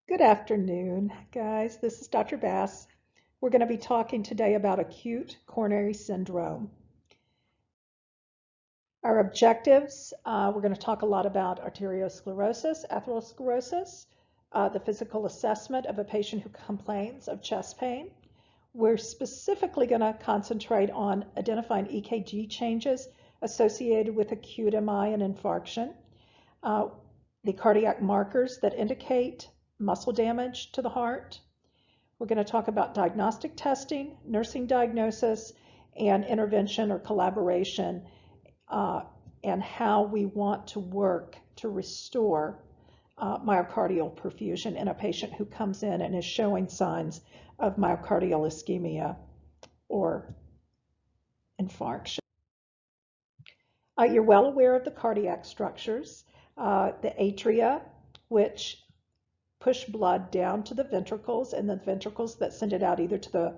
Good afternoon, guys. This is Dr. Bass. We're going to be talking today about acute coronary syndrome. Our objectives, we're going to talk a lot about arteriosclerosis, atherosclerosis, the physical assessment of a patient who complains of chest pain. We're specifically going to concentrate on identifying EKG changes associated with acute MI and infarction, the cardiac markers that indicate muscle damage to the heart. We're going to talk about diagnostic testing, nursing diagnosis, and intervention or collaboration, and how we want to work to restore myocardial perfusion in a patient who comes in and is showing signs of myocardial ischemia or infarction. You're well aware of the cardiac structures, the atria, which push blood down to the ventricles, and the ventricles that send it out either to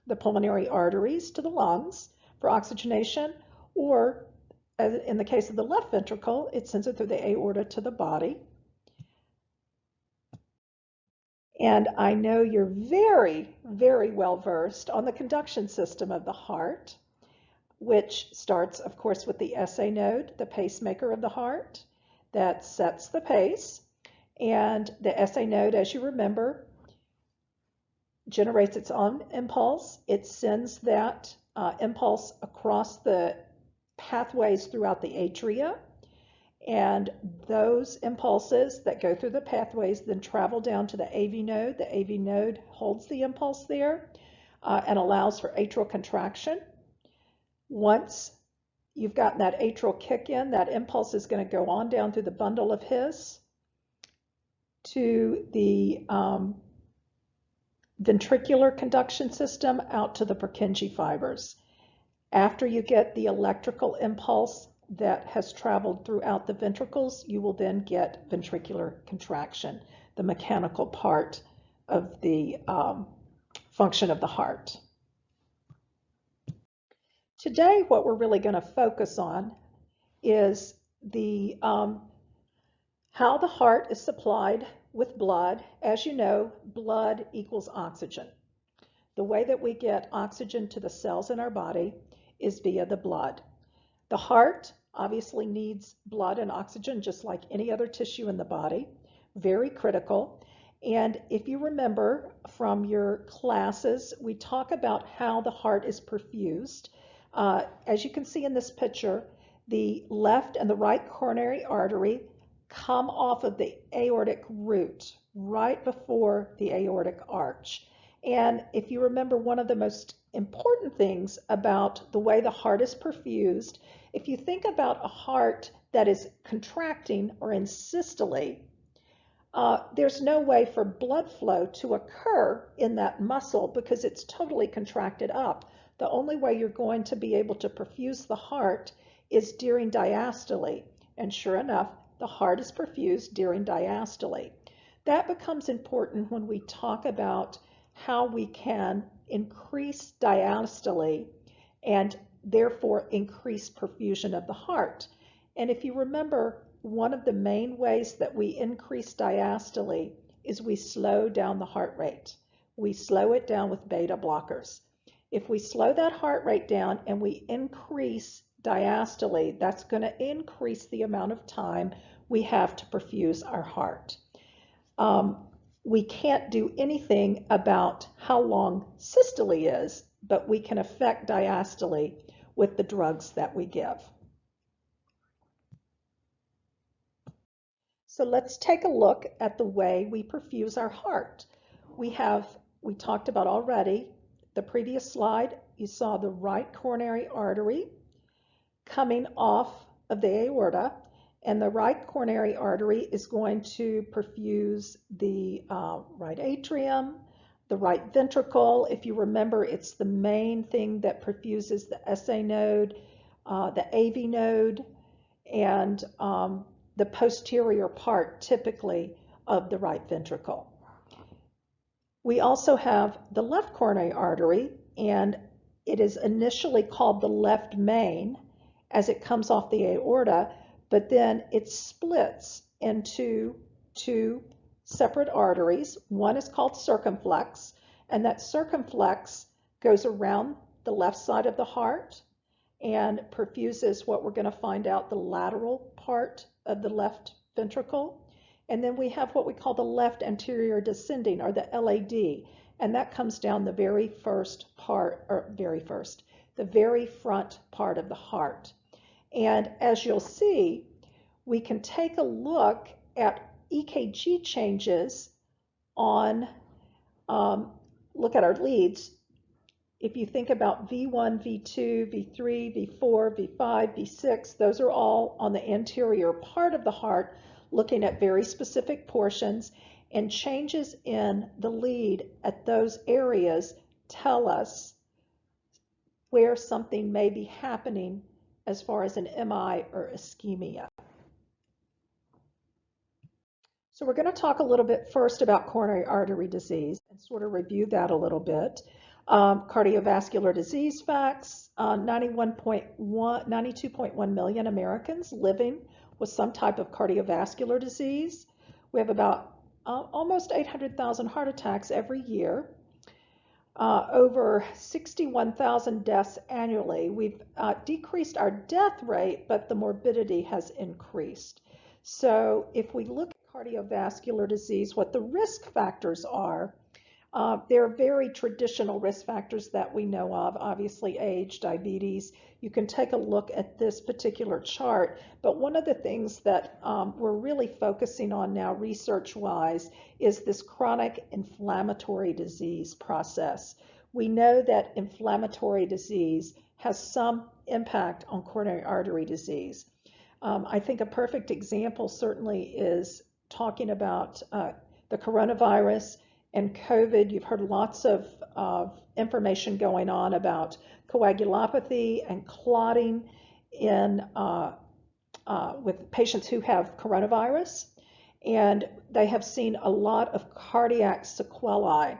the pulmonary arteries to the lungs for oxygenation, or in the case of the left ventricle, it sends it through the aorta to the body. And I know you're very, very well versed on the conduction system of the heart, which starts, of course, with the SA node, the pacemaker of the heart, that sets the pace. And the SA node, as you remember, generates its own impulse. It sends that impulse across the pathways throughout the atria. And those impulses that go through the pathways then travel down to the AV node. The AV node holds the impulse there and allows for atrial contraction. Once you've gotten that atrial kick in, that impulse is going to go on down through the bundle of His to the ventricular conduction system out to the Purkinje fibers. After you get the electrical impulse that has traveled throughout the ventricles, you will then get ventricular contraction, the mechanical part of the function of the heart. Today, what we're really going to focus on is the how the heart is supplied with blood. As you know, blood equals oxygen. The way that we get oxygen to the cells in our body is via the blood. The heart obviously needs blood and oxygen just like any other tissue in the body, very critical. And if you remember from your classes, we talk about how the heart is perfused. As you can see in this picture, the left and the right coronary artery come off of the aortic root right before the aortic arch. And if you remember, one of the most important things about the way the heart is perfused, if you think about a heart that is contracting or in systole, there's no way for blood flow to occur in that muscle because it's totally contracted up. The only way you're going to be able to perfuse the heart is during diastole. And sure enough, the heart is perfused during diastole. That becomes important when we talk about how we can increase diastole and therefore increase perfusion of the heart. And if you remember, one of the main ways that we increase diastole is we slow down the heart rate. We slow it down with beta blockers. If we slow that heart rate down and we increase diastole, that's going to increase the amount of time we have to perfuse our heart. We can't do anything about how long systole is, but we can affect diastole with the drugs that we give. So let's take a look at the way we perfuse our heart. We talked about already, the previous slide, you saw the right coronary artery coming off of the aorta, and the right coronary artery is going to perfuse the right atrium, the right ventricle. If you remember, it's the main thing that perfuses the SA node, the AV node, and the posterior part, typically, of the right ventricle. We also have the left coronary artery, and it is initially called the left main as it comes off the aorta, but then it splits into two separate arteries. One is called circumflex, and that circumflex goes around the left side of the heart and perfuses what we're going to find out the lateral part of the left ventricle. And then we have what we call the left anterior descending, or the LAD, and that comes down the very first part, the very front part of the heart. And as you'll see, we can take a look at EKG changes on, look at our leads. If you think about V1, V2, V3, V4, V5, V6, those are all on the anterior part of the heart, looking at very specific portions, and changes in the lead at those areas tell us where something may be happening as far as an MI or ischemia. So we're going to talk a little bit first about coronary artery disease and sort of review that a little bit. Cardiovascular disease facts, 92.1 million Americans living with some type of cardiovascular disease. We have about almost 800,000 heart attacks every year. Over 61,000 deaths annually. We've decreased our death rate, but the morbidity has increased. So if we look at cardiovascular disease, what the risk factors are, there are very traditional risk factors that we know of, obviously age, diabetes. You can take a look at this particular chart, but one of the things that we're really focusing on now research-wise is this chronic inflammatory disease process. We know that inflammatory disease has some impact on coronary artery disease. I think a perfect example certainly is talking about the coronavirus and COVID. You've heard lots of information going on about coagulopathy and clotting in with patients who have coronavirus, and they have seen a lot of cardiac sequelae,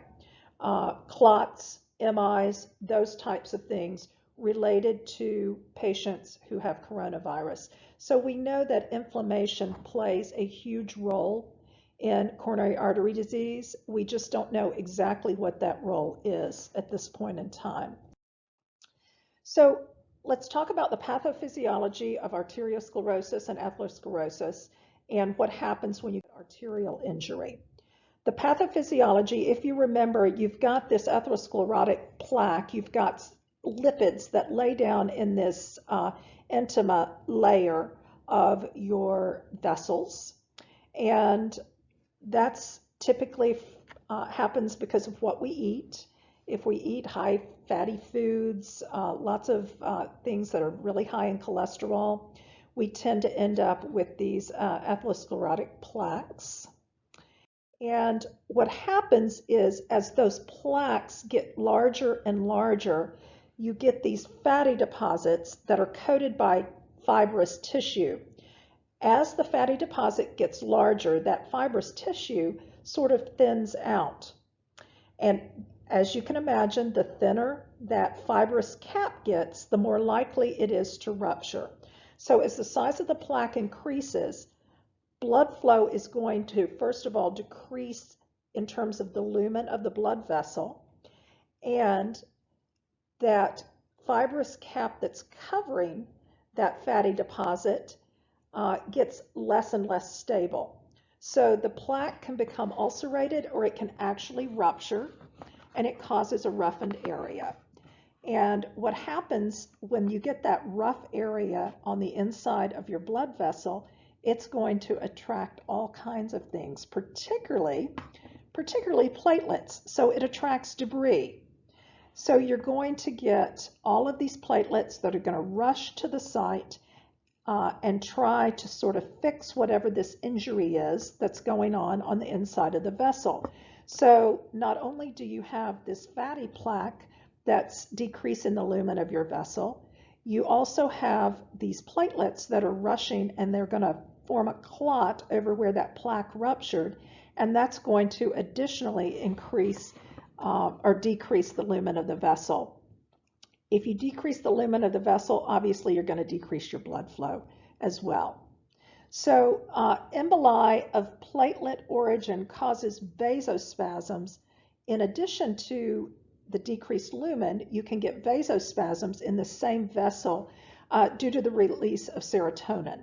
clots, MIs, those types of things related to patients who have coronavirus. So we know that inflammation plays a huge role in coronary artery disease. We just don't know exactly what that role is at this point in time. So let's talk about the pathophysiology of arteriosclerosis and atherosclerosis and what happens when you get arterial injury. The pathophysiology, if you remember, you've got this atherosclerotic plaque, you've got lipids that lay down in this intima layer of your vessels, and that's typically happens because of what we eat. If we eat high fatty foods, lots of things that are really high in cholesterol, we tend to end up with these atherosclerotic plaques. And what happens is, as those plaques get larger and larger, you get these fatty deposits that are coated by fibrous tissue. As the fatty deposit gets larger, that fibrous tissue sort of thins out. And as you can imagine, the thinner that fibrous cap gets, the more likely it is to rupture. So as the size of the plaque increases, blood flow is going to, first of all, decrease in terms of the lumen of the blood vessel, and that fibrous cap that's covering that fatty deposit gets less and less stable. So the plaque can become ulcerated, or it can actually rupture, and it causes a roughened area. And what happens when you get that rough area on the inside of your blood vessel, it's going to attract all kinds of things, particularly platelets. So it attracts debris. So you're going to get all of these platelets that are going to rush to the site and try to sort of fix whatever this injury is that's going on the inside of the vessel. So not only do you have this fatty plaque that's decreasing the lumen of your vessel, you also have these platelets that are rushing, and they're going to form a clot over where that plaque ruptured, and that's going to additionally increase or decrease the lumen of the vessel. If you decrease the lumen of the vessel, obviously you're going to decrease your blood flow as well. So emboli of platelet origin causes vasospasms. In addition to the decreased lumen, you can get vasospasms in the same vessel due to the release of serotonin.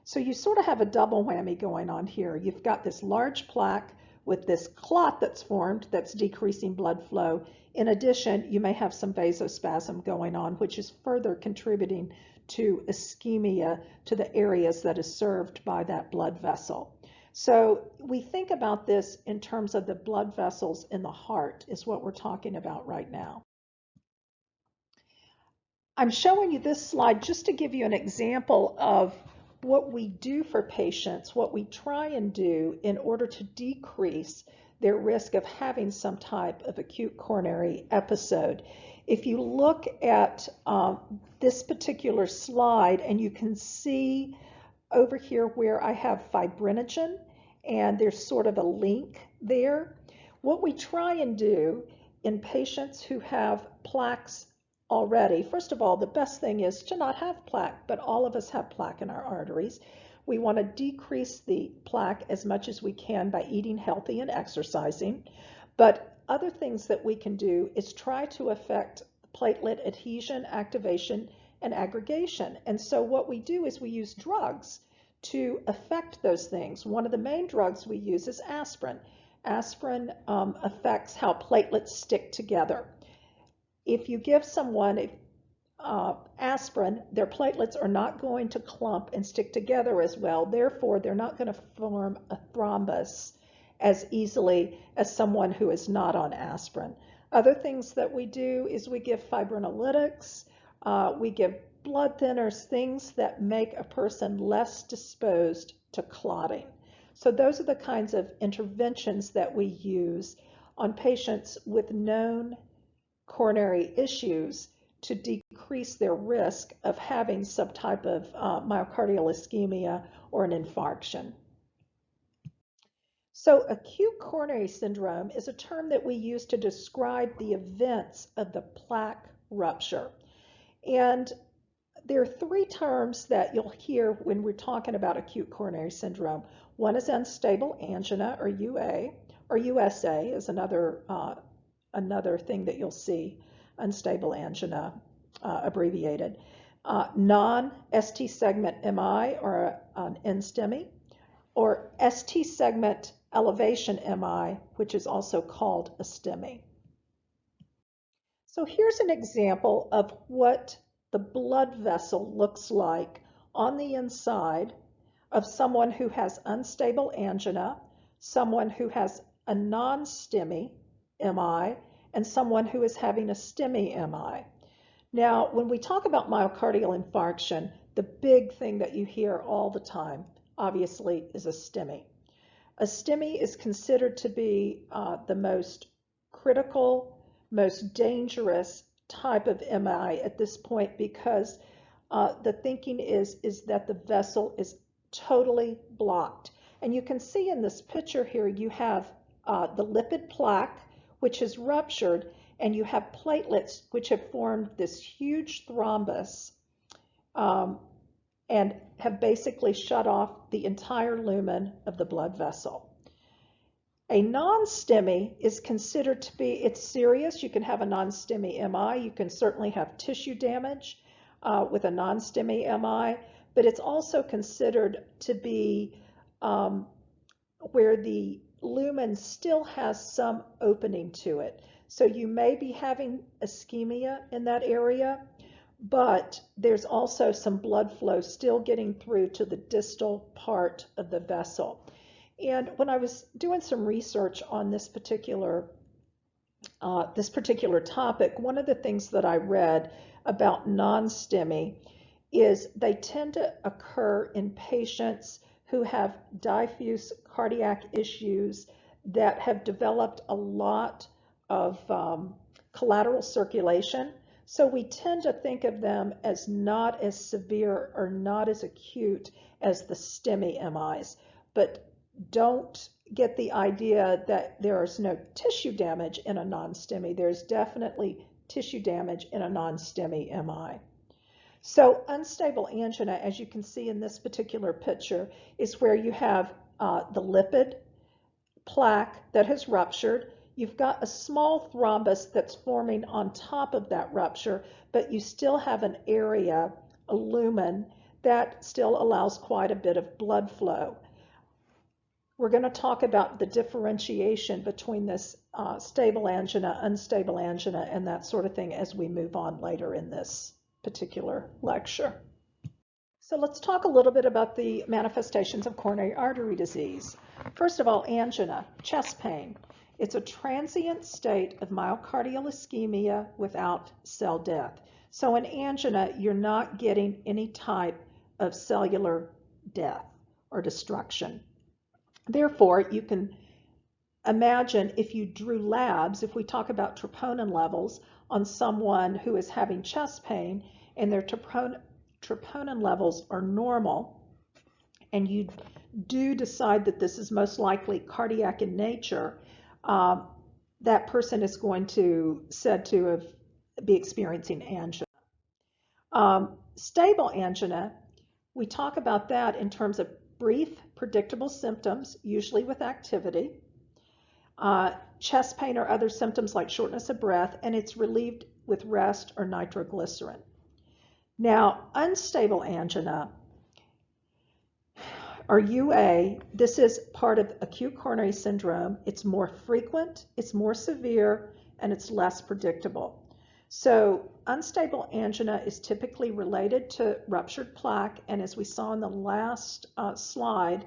So you sort of have a double whammy going on here. You've got this large plaque with this clot that's formed that's decreasing blood flow. In addition, you may have some vasospasm going on, which is further contributing to ischemia to the areas that is served by that blood vessel. So we think about this in terms of the blood vessels in the heart is what we're talking about right now. I'm showing you this slide just to give you an example of what we do for patients, what we try and do in order to decrease their risk of having some type of acute coronary episode. If you look at this particular slide, and you can see over here where I have fibrinogen, and there's sort of a link there. What we try and do in patients who have plaques already, first of all, the best thing is to not have plaque, but all of us have plaque in our arteries. We want to decrease the plaque as much as we can by eating healthy and exercising. But other things that we can do is try to affect platelet adhesion, activation, and aggregation. And so what we do is we use drugs to affect those things. One of the main drugs we use is aspirin. Aspirin affects how platelets stick together. If you give someone aspirin, their platelets are not going to clump and stick together as well. Therefore, they're not going to form a thrombus as easily as someone who is not on aspirin. Other things that we do is we give fibrinolytics, we give blood thinners, things that make a person less disposed to clotting. So those are the kinds of interventions that we use on patients with known coronary issues to decrease their risk of having some type of myocardial ischemia or an infarction. So acute coronary syndrome is a term that we use to describe the events of the plaque rupture. And there are three terms that you'll hear when we're talking about acute coronary syndrome. One is unstable angina, or UA, or USA is another thing that you'll see, unstable angina abbreviated. Non-ST segment MI, or an NSTEMI, or ST segment elevation MI, which is also called a STEMI. So here's an example of what the blood vessel looks like on the inside of someone who has unstable angina, someone who has a non-STEMI MI, and someone who is having a STEMI MI. Now, when we talk about myocardial infarction, the big thing that you hear all the time, obviously, is a STEMI. A STEMI is considered to be the most critical, most dangerous type of MI at this point, because the thinking is that the vessel is totally blocked. And you can see in this picture here, you have the lipid plaque, which is ruptured, and you have platelets which have formed this huge thrombus and have basically shut off the entire lumen of the blood vessel. A non-STEMI is considered to be, it's serious. You can have a non-STEMI MI. You can certainly have tissue damage with a non-STEMI MI, but it's also considered to be where the lumen still has some opening to it. So you may be having ischemia in that area, but there's also some blood flow still getting through to the distal part of the vessel. And when I was doing some research on this particular topic, one of the things that I read about non-STEMI is they tend to occur in patients who have diffuse cardiac issues that have developed a lot of collateral circulation. So we tend to think of them as not as severe or not as acute as the STEMI MIs. But don't get the idea that there is no tissue damage in a non-STEMI. There's definitely tissue damage in a non-STEMI MI. So unstable angina, as you can see in this particular picture, is where you have the lipid plaque that has ruptured. You've got a small thrombus that's forming on top of that rupture, but you still have an area, a lumen, that still allows quite a bit of blood flow. We're going to talk about the differentiation between this stable angina, unstable angina, and that sort of thing as we move on later in this particular lecture. So let's talk a little bit about the manifestations of coronary artery disease. First of all, angina, chest pain. It's a transient state of myocardial ischemia without cell death. So in angina, you're not getting any type of cellular death or destruction. Therefore, you can imagine if you drew labs, if we talk about troponin levels on someone who is having chest pain and their troponin levels are normal, and you do decide that this is most likely cardiac in nature, that person is going to said to be experiencing angina. Stable angina, we talk about that in terms of brief, predictable symptoms, usually with activity, chest pain or other symptoms like shortness of breath, and it's relieved with rest or nitroglycerin. Now, unstable angina, or UA, this is part of acute coronary syndrome. It's more frequent, it's more severe, and it's less predictable. So unstable angina is typically related to ruptured plaque, and as we saw in the last slide,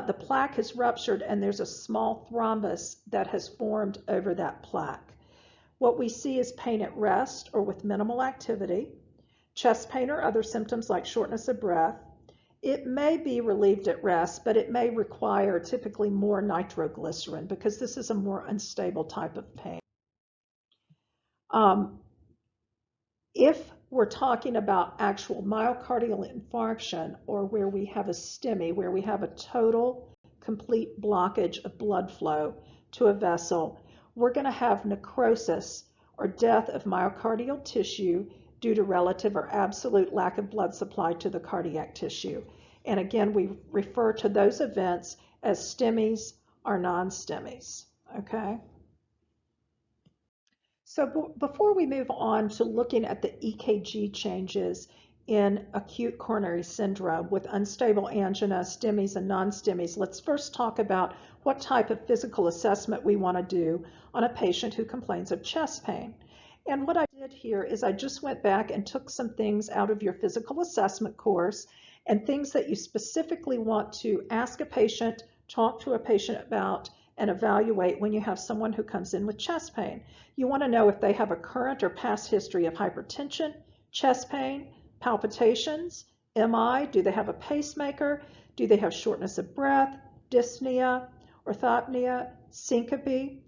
the plaque has ruptured and there's a small thrombus that has formed over that plaque. What we see is pain at rest or with minimal activity, chest pain or other symptoms like shortness of breath. It may be relieved at rest, but it may require typically more nitroglycerin because this is a more unstable type of pain. If we're talking about actual myocardial infarction, or where we have a STEMI, where we have a total complete blockage of blood flow to a vessel, we're going to have necrosis or death of myocardial tissue due to relative or absolute lack of blood supply to the cardiac tissue. And again, we refer to those events as STEMIs or non-STEMIs, okay? So before we move on to looking at the EKG changes in acute coronary syndrome with unstable angina, STEMIs, and non-STEMIs, let's first talk about what type of physical assessment we want to do on a patient who complains of chest pain. And what I did here is I just went back and took some things out of your physical assessment course and things that you specifically want to ask a patient, talk to a patient about, and evaluate when you have someone who comes in with chest pain. You want to know if they have a current or past history of hypertension, chest pain, palpitations, MI, do they have a pacemaker, do they have shortness of breath, dyspnea, orthopnea, syncope,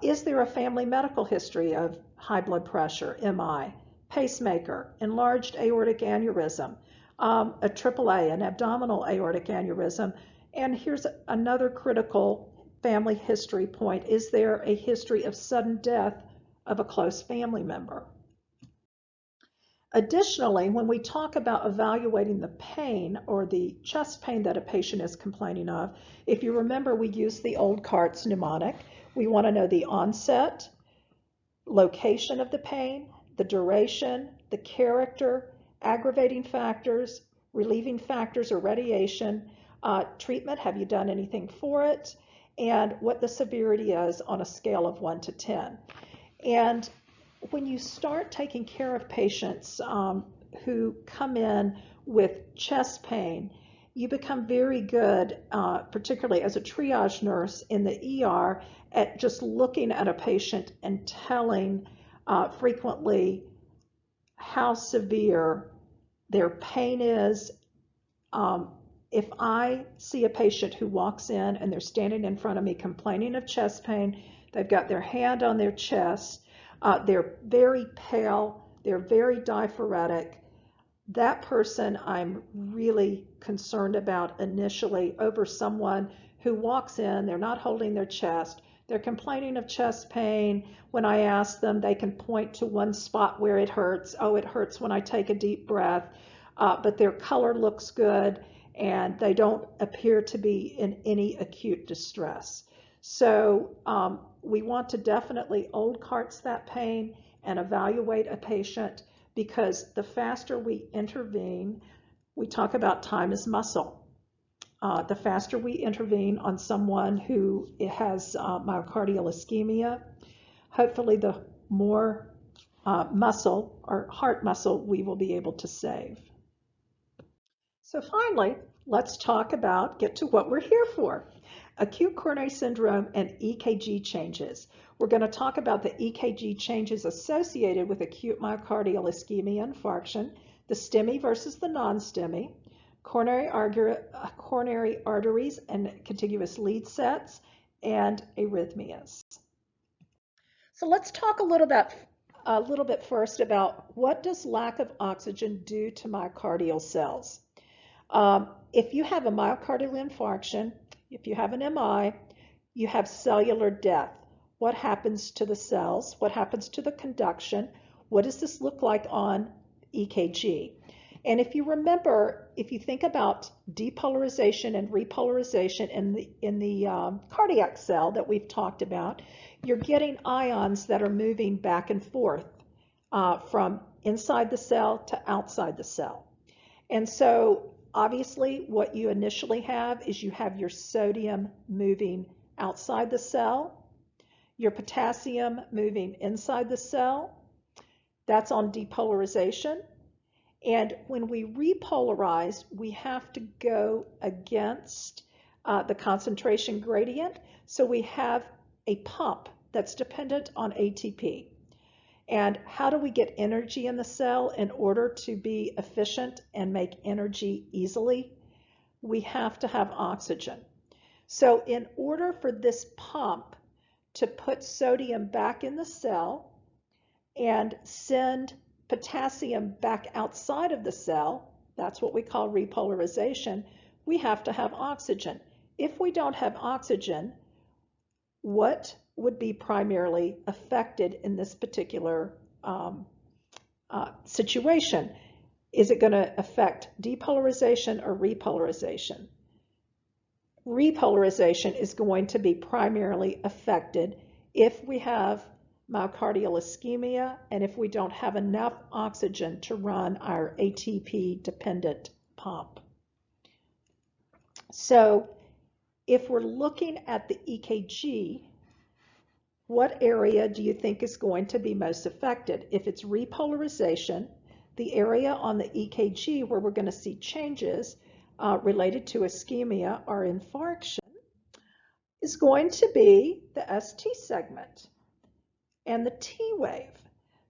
is there a family medical history of high blood pressure, MI, pacemaker, enlarged aortic aneurysm, a AAA, an abdominal aortic aneurysm, and here's another critical family history point. Is there a history of sudden death of a close family member? Additionally, when we talk about evaluating the pain or the chest pain that a patient is complaining of, if you remember, we use the old CARTS mnemonic. We want to know the onset, location of the pain, the duration, the character, aggravating factors, relieving factors or radiation, treatment, have you done anything for it, and what the severity is on a scale of 1 to 10. And when you start taking care of patients who come in with chest pain, you become very good, particularly as a triage nurse in the ER, at just looking at a patient and telling frequently how severe their pain is. If I see a patient who walks in and they're standing in front of me complaining of chest pain, they've got their hand on their chest, they're very pale, they're very diaphoretic, that person I'm really concerned about initially over someone who walks in, they're not holding their chest, they're complaining of chest pain. When I ask them, they can point to one spot where it hurts. Oh, it hurts when I take a deep breath, but their color looks good and they don't appear to be in any acute distress. So we want to definitely old carts that pain and evaluate a patient, because the faster we intervene, we talk about time is muscle. The faster we intervene on someone who has myocardial ischemia, hopefully the more muscle or heart muscle we will be able to save. So finally, let's get to what we're here for. Acute coronary syndrome and EKG changes. We're going to talk about the EKG changes associated with acute myocardial ischemia infarction, the STEMI versus the non-STEMI, coronary arteries and contiguous lead sets, and arrhythmias. So let's talk a little bit first about what does lack of oxygen do to myocardial cells. If you have a myocardial infarction, if you have an MI, you have cellular death. What happens to the cells? What happens to the conduction? What does this look like on EKG? And if you remember, if you think about depolarization and repolarization in the cardiac cell that we've talked about, you're getting ions that are moving back and forth from inside the cell to outside the cell. And so obviously what you initially have is you have your sodium moving outside the cell, your potassium moving inside the cell. That's on depolarization. And when we repolarize, we have to go against the concentration gradient. So we have a pump that's dependent on ATP. And how do we get energy in the cell in order to be efficient and make energy easily? We have to have oxygen. So in order for this pump to put sodium back in the cell and send potassium back outside of the cell, that's what we call repolarization, we have to have oxygen. If we don't have oxygen, what would be primarily affected in this particular situation? Is it going to affect depolarization or repolarization? Repolarization is going to be primarily affected if we have myocardial ischemia and if we don't have enough oxygen to run our ATP-dependent pump. So if we're looking at the EKG, what area do you think is going to be most affected? If it's repolarization, the area on the EKG where we're going to see changes related to ischemia or infarction is going to be the ST segment and the T wave,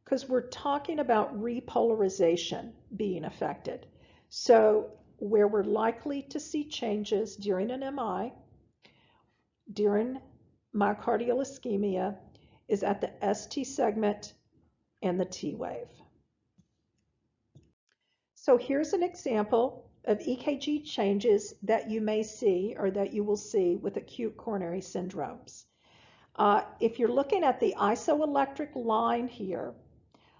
because we're talking about repolarization being affected. So where we're likely to see changes during an MI, during myocardial ischemia, is at the ST segment and the T wave. So here's an example of EKG changes that you may see or that you will see with acute coronary syndromes. If you're looking at the isoelectric line here,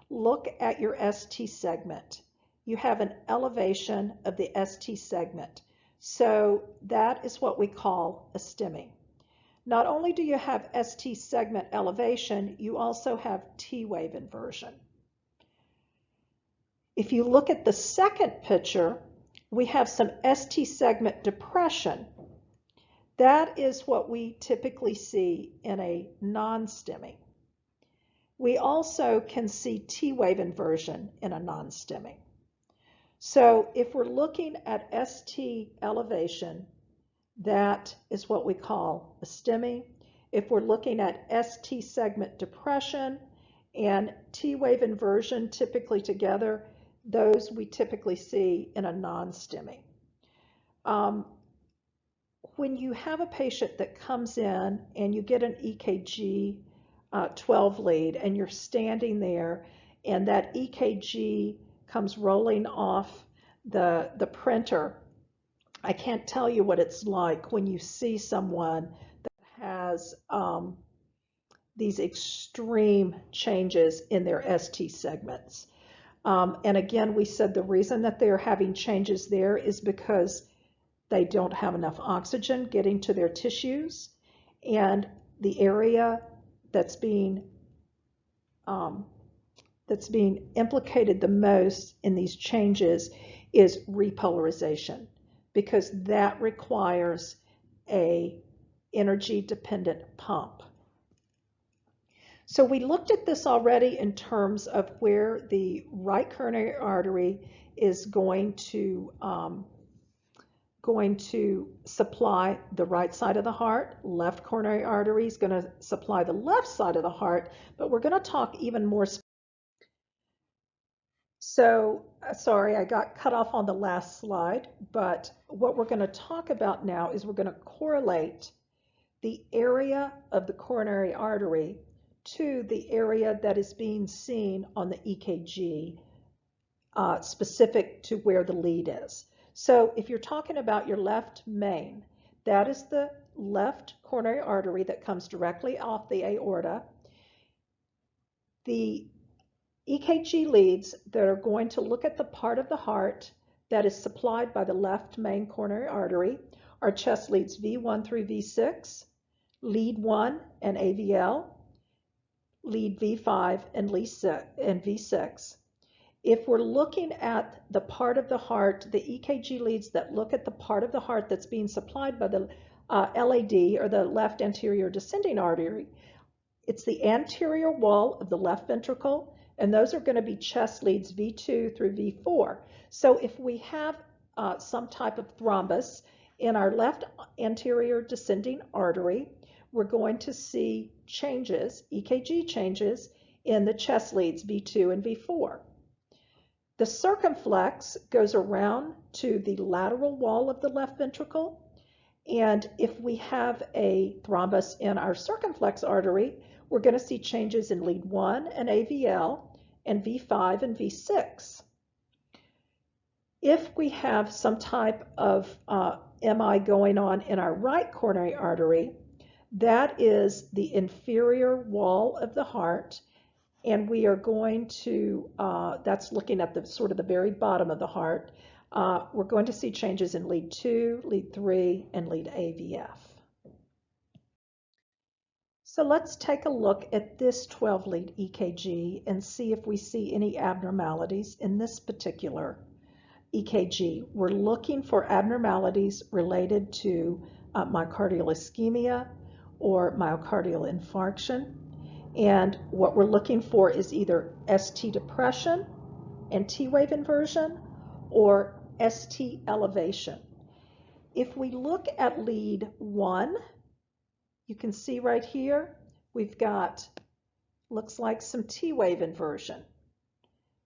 look at your ST segment. You have an elevation of the ST segment. So that is what we call a STEMI. Not only do you have ST segment elevation, you also have T wave inversion. If you look at the second picture, we have some ST segment depression. That is what we typically see in a non-STEMI. We also can see T wave inversion in a non-STEMI. So if we're looking at ST elevation, that is what we call a STEMI. If we're looking at ST segment depression and T wave inversion typically together, those we typically see in a non-STEMI. When you have a patient that comes in and you get an EKG 12 lead and you're standing there and that EKG comes rolling off the printer, I can't tell you what it's like when you see someone that has these extreme changes in their ST segments. And again, we said the reason that they're having changes there is because they don't have enough oxygen getting to their tissues, and the area that's being implicated the most in these changes is repolarization, because that requires a energy dependent pump. So we looked at this already in terms of where the right coronary artery is going to supply the right side of the heart. Left coronary artery is going to supply the left side of the heart, but we're going to talk even more. So, sorry, I got cut off on the last slide, but what we're going to talk about now is we're going to correlate the area of the coronary artery to the area that is being seen on the EKG, specific to where the lead is. So if you're talking about your left main, that is the left coronary artery that comes directly off the aorta. The EKG leads that are going to look at the part of the heart that is supplied by the left main coronary artery are chest leads V1 through V6, lead 1 and AVL, lead V5 and V6. If we're looking at the part of the heart, the EKG leads that look at the part of the heart that's being supplied by the LAD, or the left anterior descending artery, it's the anterior wall of the left ventricle, and those are going to be chest leads V2 through V4. So if we have some type of thrombus in our left anterior descending artery, we're going to see changes, EKG changes, in the chest leads V2 and V4. The circumflex goes around to the lateral wall of the left ventricle, and if we have a thrombus in our circumflex artery, we're going to see changes in lead 1 and AVL and V5 and V6. If we have some type of MI going on in our right coronary artery, that is the inferior wall of the heart, and we are going to, that's looking at the sort of the very bottom of the heart. We're going to see changes in lead 2, lead 3, and lead AVF. So let's take a look at this 12-lead EKG and see if we see any abnormalities in this particular EKG. We're looking for abnormalities related to myocardial ischemia or myocardial infarction. And what we're looking for is either ST depression and T-wave inversion or ST elevation. If we look at lead 1, you can see right here, we've got, looks like some T-wave inversion.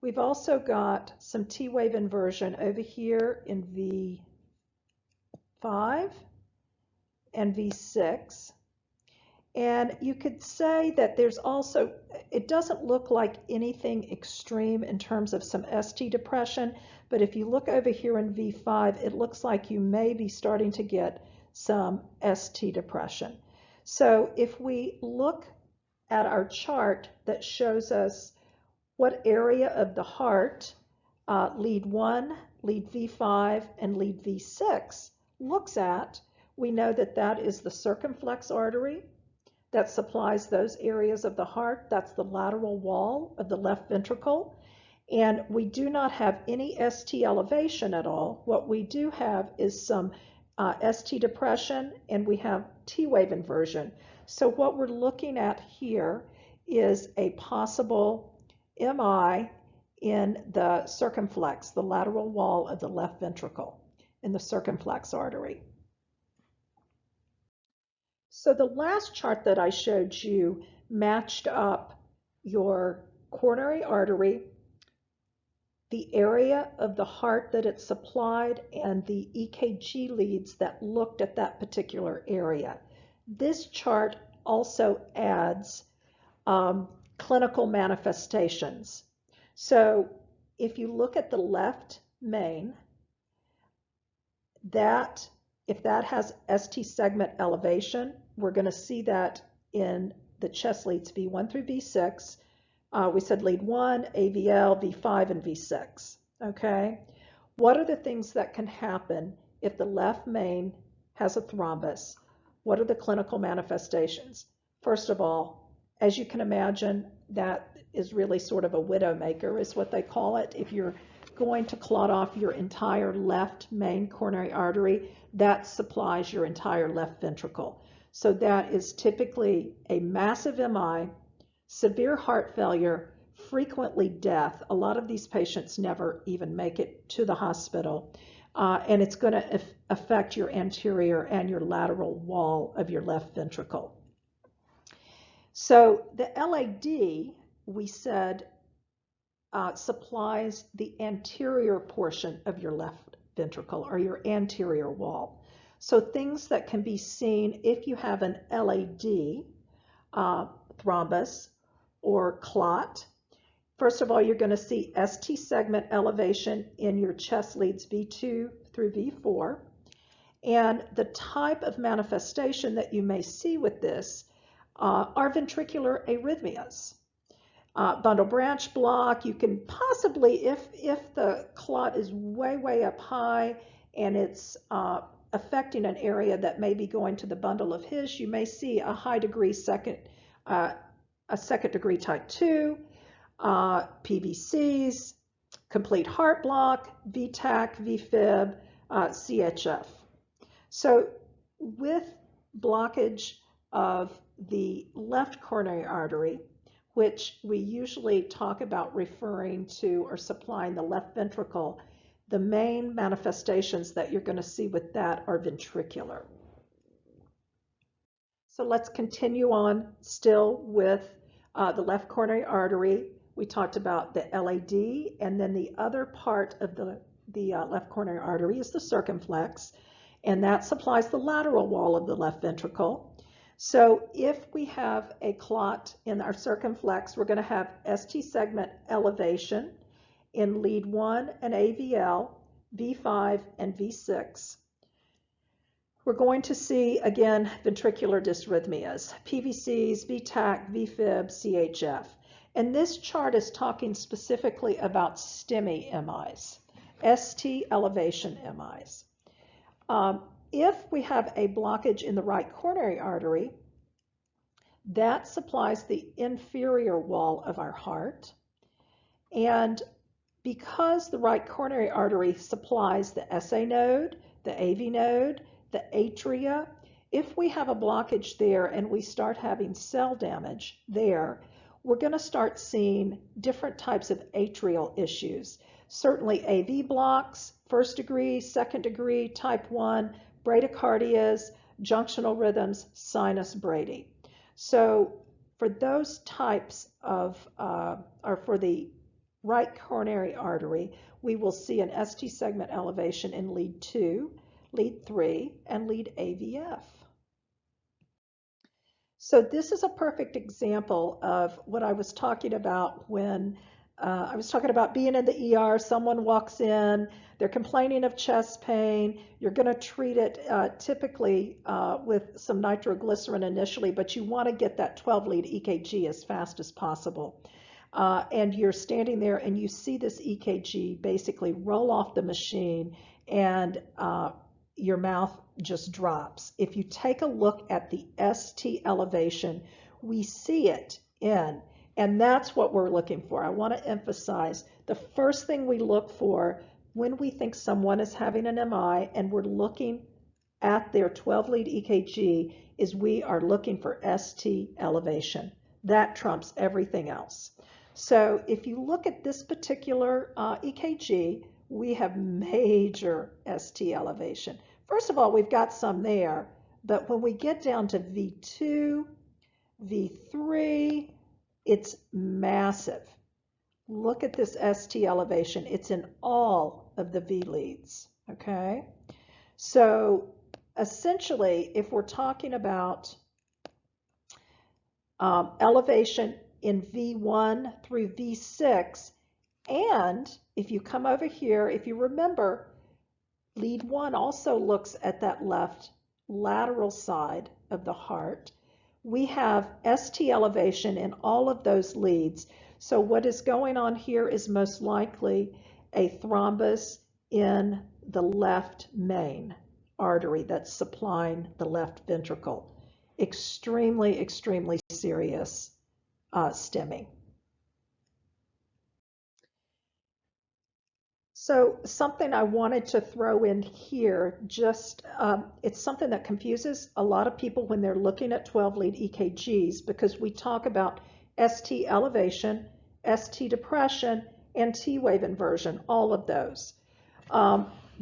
We've also got some T-wave inversion over here in V5 and V6. And you could say that there's also, it doesn't look like anything extreme in terms of some ST depression, but if you look over here in V5, it looks like you may be starting to get some ST depression. So if we look at our chart that shows us what area of the heart lead 1, lead V5, and lead V6 looks at, we know that that is the circumflex artery that supplies those areas of the heart. That's the lateral wall of the left ventricle. And we do not have any ST elevation at all. What we do have is some ST depression, and we have T-wave inversion. So what we're looking at here is a possible MI in the circumflex, the lateral wall of the left ventricle, in the circumflex artery. So the last chart that I showed you matched up your coronary artery, the area of the heart that it supplied, and the EKG leads that looked at that particular area. This chart also adds clinical manifestations. So if you look at the left main, that, if that has ST segment elevation, we're going to see that in the chest leads V1 through V6. We said lead 1, AVL, V5, and V6. Okay? What are the things that can happen if the left main has a thrombus? What are the clinical manifestations? First of all, as you can imagine, that is really sort of a widowmaker, is what they call it. If you're going to clot off your entire left main coronary artery, that supplies your entire left ventricle. So that is typically a massive MI, severe heart failure, frequently death. A lot of these patients never even make it to the hospital. And it's going to affect your anterior and your lateral wall of your left ventricle. So the LAD, we said, supplies the anterior portion of your left ventricle or your anterior wall. So things that can be seen if you have an LAD, thrombus or clot. First of all, you're going to see ST segment elevation in your chest leads V2 through V4. And the type of manifestation that you may see with this are ventricular arrhythmias. Bundle branch block, you can possibly, if the clot is way up high and it's affecting an area that may be going to the bundle of His, you may see a high degree second degree type 2, PVCs, complete heart block, VTAC, VFib, CHF. So with blockage of the left coronary artery, which we usually talk about referring to or supplying the left ventricle, the main manifestations that you're going to see with that are ventricular. So let's continue on still with the left coronary artery. We talked about the LAD, and then the other part of the left coronary artery is the circumflex, and that supplies the lateral wall of the left ventricle. So if we have a clot in our circumflex, we're going to have ST segment elevation in lead 1 and AVL, V5, and V6. We're going to see, again, ventricular dysrhythmias, PVCs, VTAC, VFib, CHF. And this chart is talking specifically about STEMI MIs, ST elevation MIs. If we have a blockage in the right coronary artery, that supplies the inferior wall of our heart. And because the right coronary artery supplies the SA node, the AV node, the atria, if we have a blockage there and we start having cell damage there, we're going to start seeing different types of atrial issues. Certainly AV blocks, first degree, second degree, type 1, bradycardias, junctional rhythms, sinus brady. So for those types of, or for the right coronary artery, we will see an ST segment elevation in lead 2, lead 3, and lead AVF. So this is a perfect example of what I was talking about when I was talking about being in the ER. Someone walks in, they're complaining of chest pain. You're going to treat it typically with some nitroglycerin initially, but you want to get that 12-lead EKG as fast as possible. And you're standing there and you see this EKG basically roll off the machine and your mouth just drops. If you take a look at the ST elevation, we see it in, and that's what we're looking for. I want to emphasize the first thing we look for when we think someone is having an MI and we're looking at their 12-lead EKG is we are looking for ST elevation. That trumps everything else. So if you look at this particular EKG, we have major ST elevation. First of all, we've got some there, but when we get down to V2, V3, it's massive. Look at this ST elevation. It's in all of the V leads, okay? So essentially, if we're talking about elevation in V1 through V6, and if you come over here, if you remember, Lead 1 also looks at that left lateral side of the heart. We have ST elevation in all of those leads. So what is going on here is most likely a thrombus in the left main artery that's supplying the left ventricle. Extremely, extremely serious STEMI. So something I wanted to throw in here, just it's something that confuses a lot of people when they're looking at 12-lead EKGs, because we talk about ST elevation, ST depression, and T wave inversion, all of those.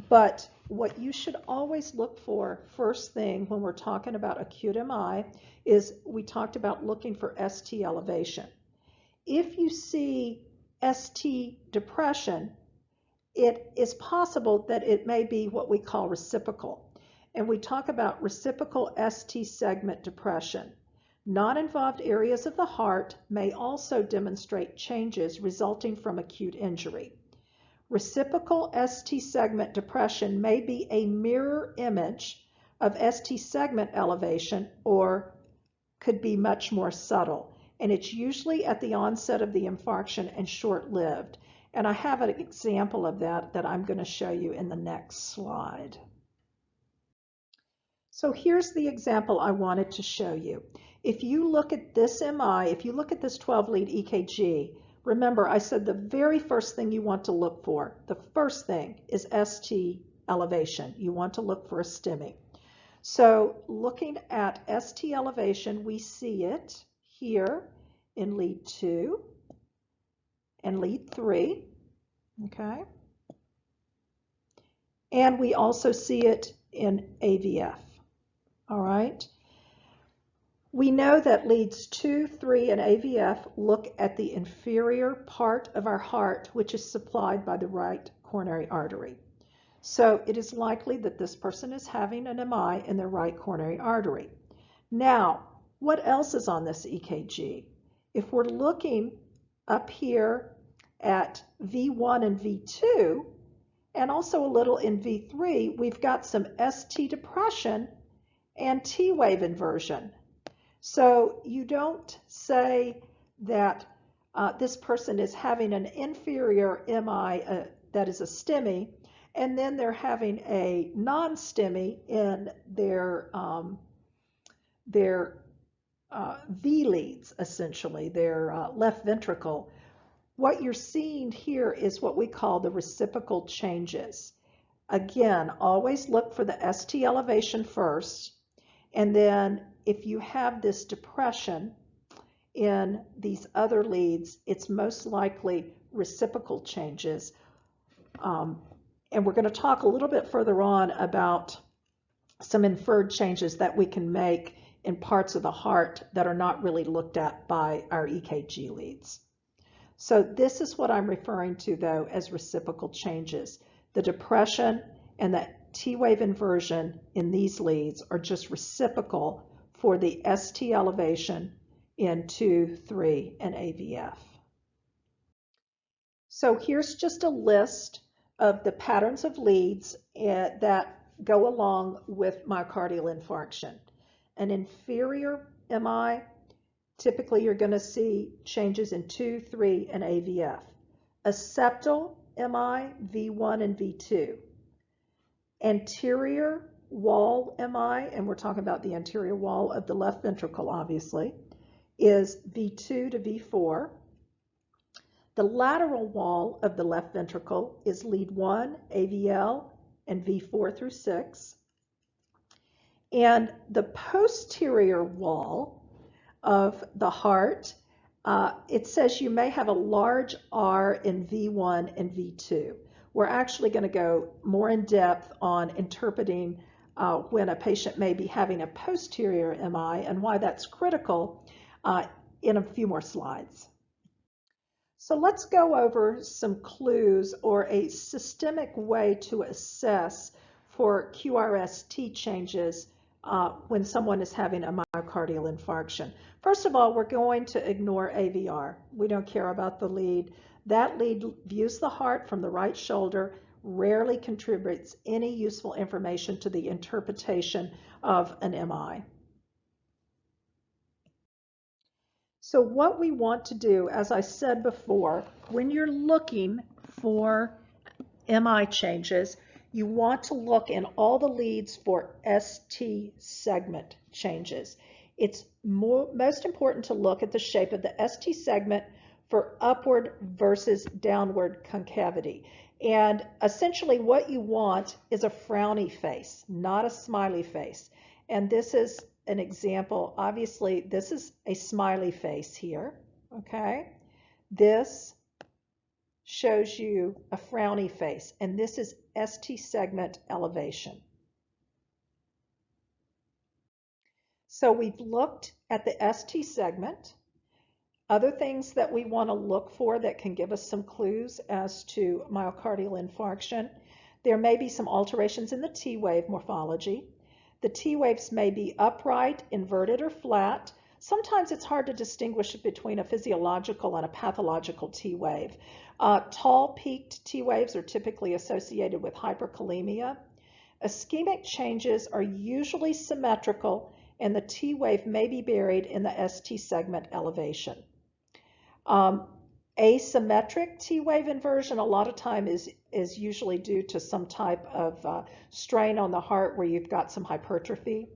But what you should always look for first thing when we're talking about acute MI is we talked about looking for ST elevation. If you see ST depression, it is possible that it may be what we call reciprocal. And we talk about reciprocal ST segment depression. Non-involved areas of the heart may also demonstrate changes resulting from acute injury. Reciprocal ST segment depression may be a mirror image of ST segment elevation or could be much more subtle. And it's usually at the onset of the infarction and short-lived. And I have an example of that I'm going to show you in the next slide. So here's the example I wanted to show you. If you look at this MI, if you look at this 12-lead EKG, remember I said the very first thing you want to look for, the first thing is ST elevation. You want to look for a STEMI. So looking at ST elevation, we see it here in lead 2 and lead 3, okay? And we also see it in AVF, all right? We know that leads 2, 3, and AVF look at the inferior part of our heart, which is supplied by the right coronary artery. So it is likely that this person is having an MI in their right coronary artery. Now, what else is on this EKG? If we're looking up here at V1 and V2, and also a little in V3, we've got some ST depression and T wave inversion. So you don't say that this person is having an inferior MI that is a STEMI, and then they're having a non-STEMI in their V leads, essentially, their left ventricle. What you're seeing here is what we call the reciprocal changes. Again, always look for the ST elevation first, and then if you have this depression in these other leads, it's most likely reciprocal changes. And we're going to talk a little bit further on about some inferred changes that we can make in parts of the heart that are not really looked at by our EKG leads. So this is what I'm referring to, though, as reciprocal changes. The depression and the T-wave inversion in these leads are just reciprocal for the ST elevation in 2, 3, and AVF. So here's just a list of the patterns of leads that go along with myocardial infarction. An inferior MI, typically you're going to see changes in 2, 3, and AVF. A septal MI, V1 and V2. Anterior wall MI, and we're talking about the anterior wall of the left ventricle, obviously, is V2 to V4. The lateral wall of the left ventricle is lead 1, AVL, and V4 through 6. And the posterior wall of the heart, it says you may have a large R in V1 and V2. We're actually going to go more in depth on interpreting when a patient may be having a posterior MI and why that's critical in a few more slides. So let's go over some clues or a systemic way to assess for QRST changes when someone is having a myocardial infarction. First of all, we're going to ignore AVR. We don't care about the lead. That lead views the heart from the right shoulder. rarely contributes any useful information to the interpretation of an MI. So what we want to do, as I said before, when you're looking for MI changes, you want to look in all the leads for ST segment changes. It's most important to look at the shape of the ST segment for upward versus downward concavity. And essentially what you want is a frowny face, not a smiley face. And this is an example. Obviously, this is a smiley face here, okay? This shows you a frowny face, and this is ST segment elevation. So we've looked at the ST segment. Other things that we want to look for that can give us some clues as to myocardial infarction. There may be some alterations in the T wave morphology. The T waves may be upright, inverted, or flat. Sometimes it's hard to distinguish between a physiological and a pathological T wave. Tall peaked T waves are typically associated with hyperkalemia. Ischemic changes are usually symmetrical, and the T wave may be buried in the ST segment elevation. Asymmetric T wave inversion a lot of time is usually due to some type of strain on the heart where you've got some hypertrophy.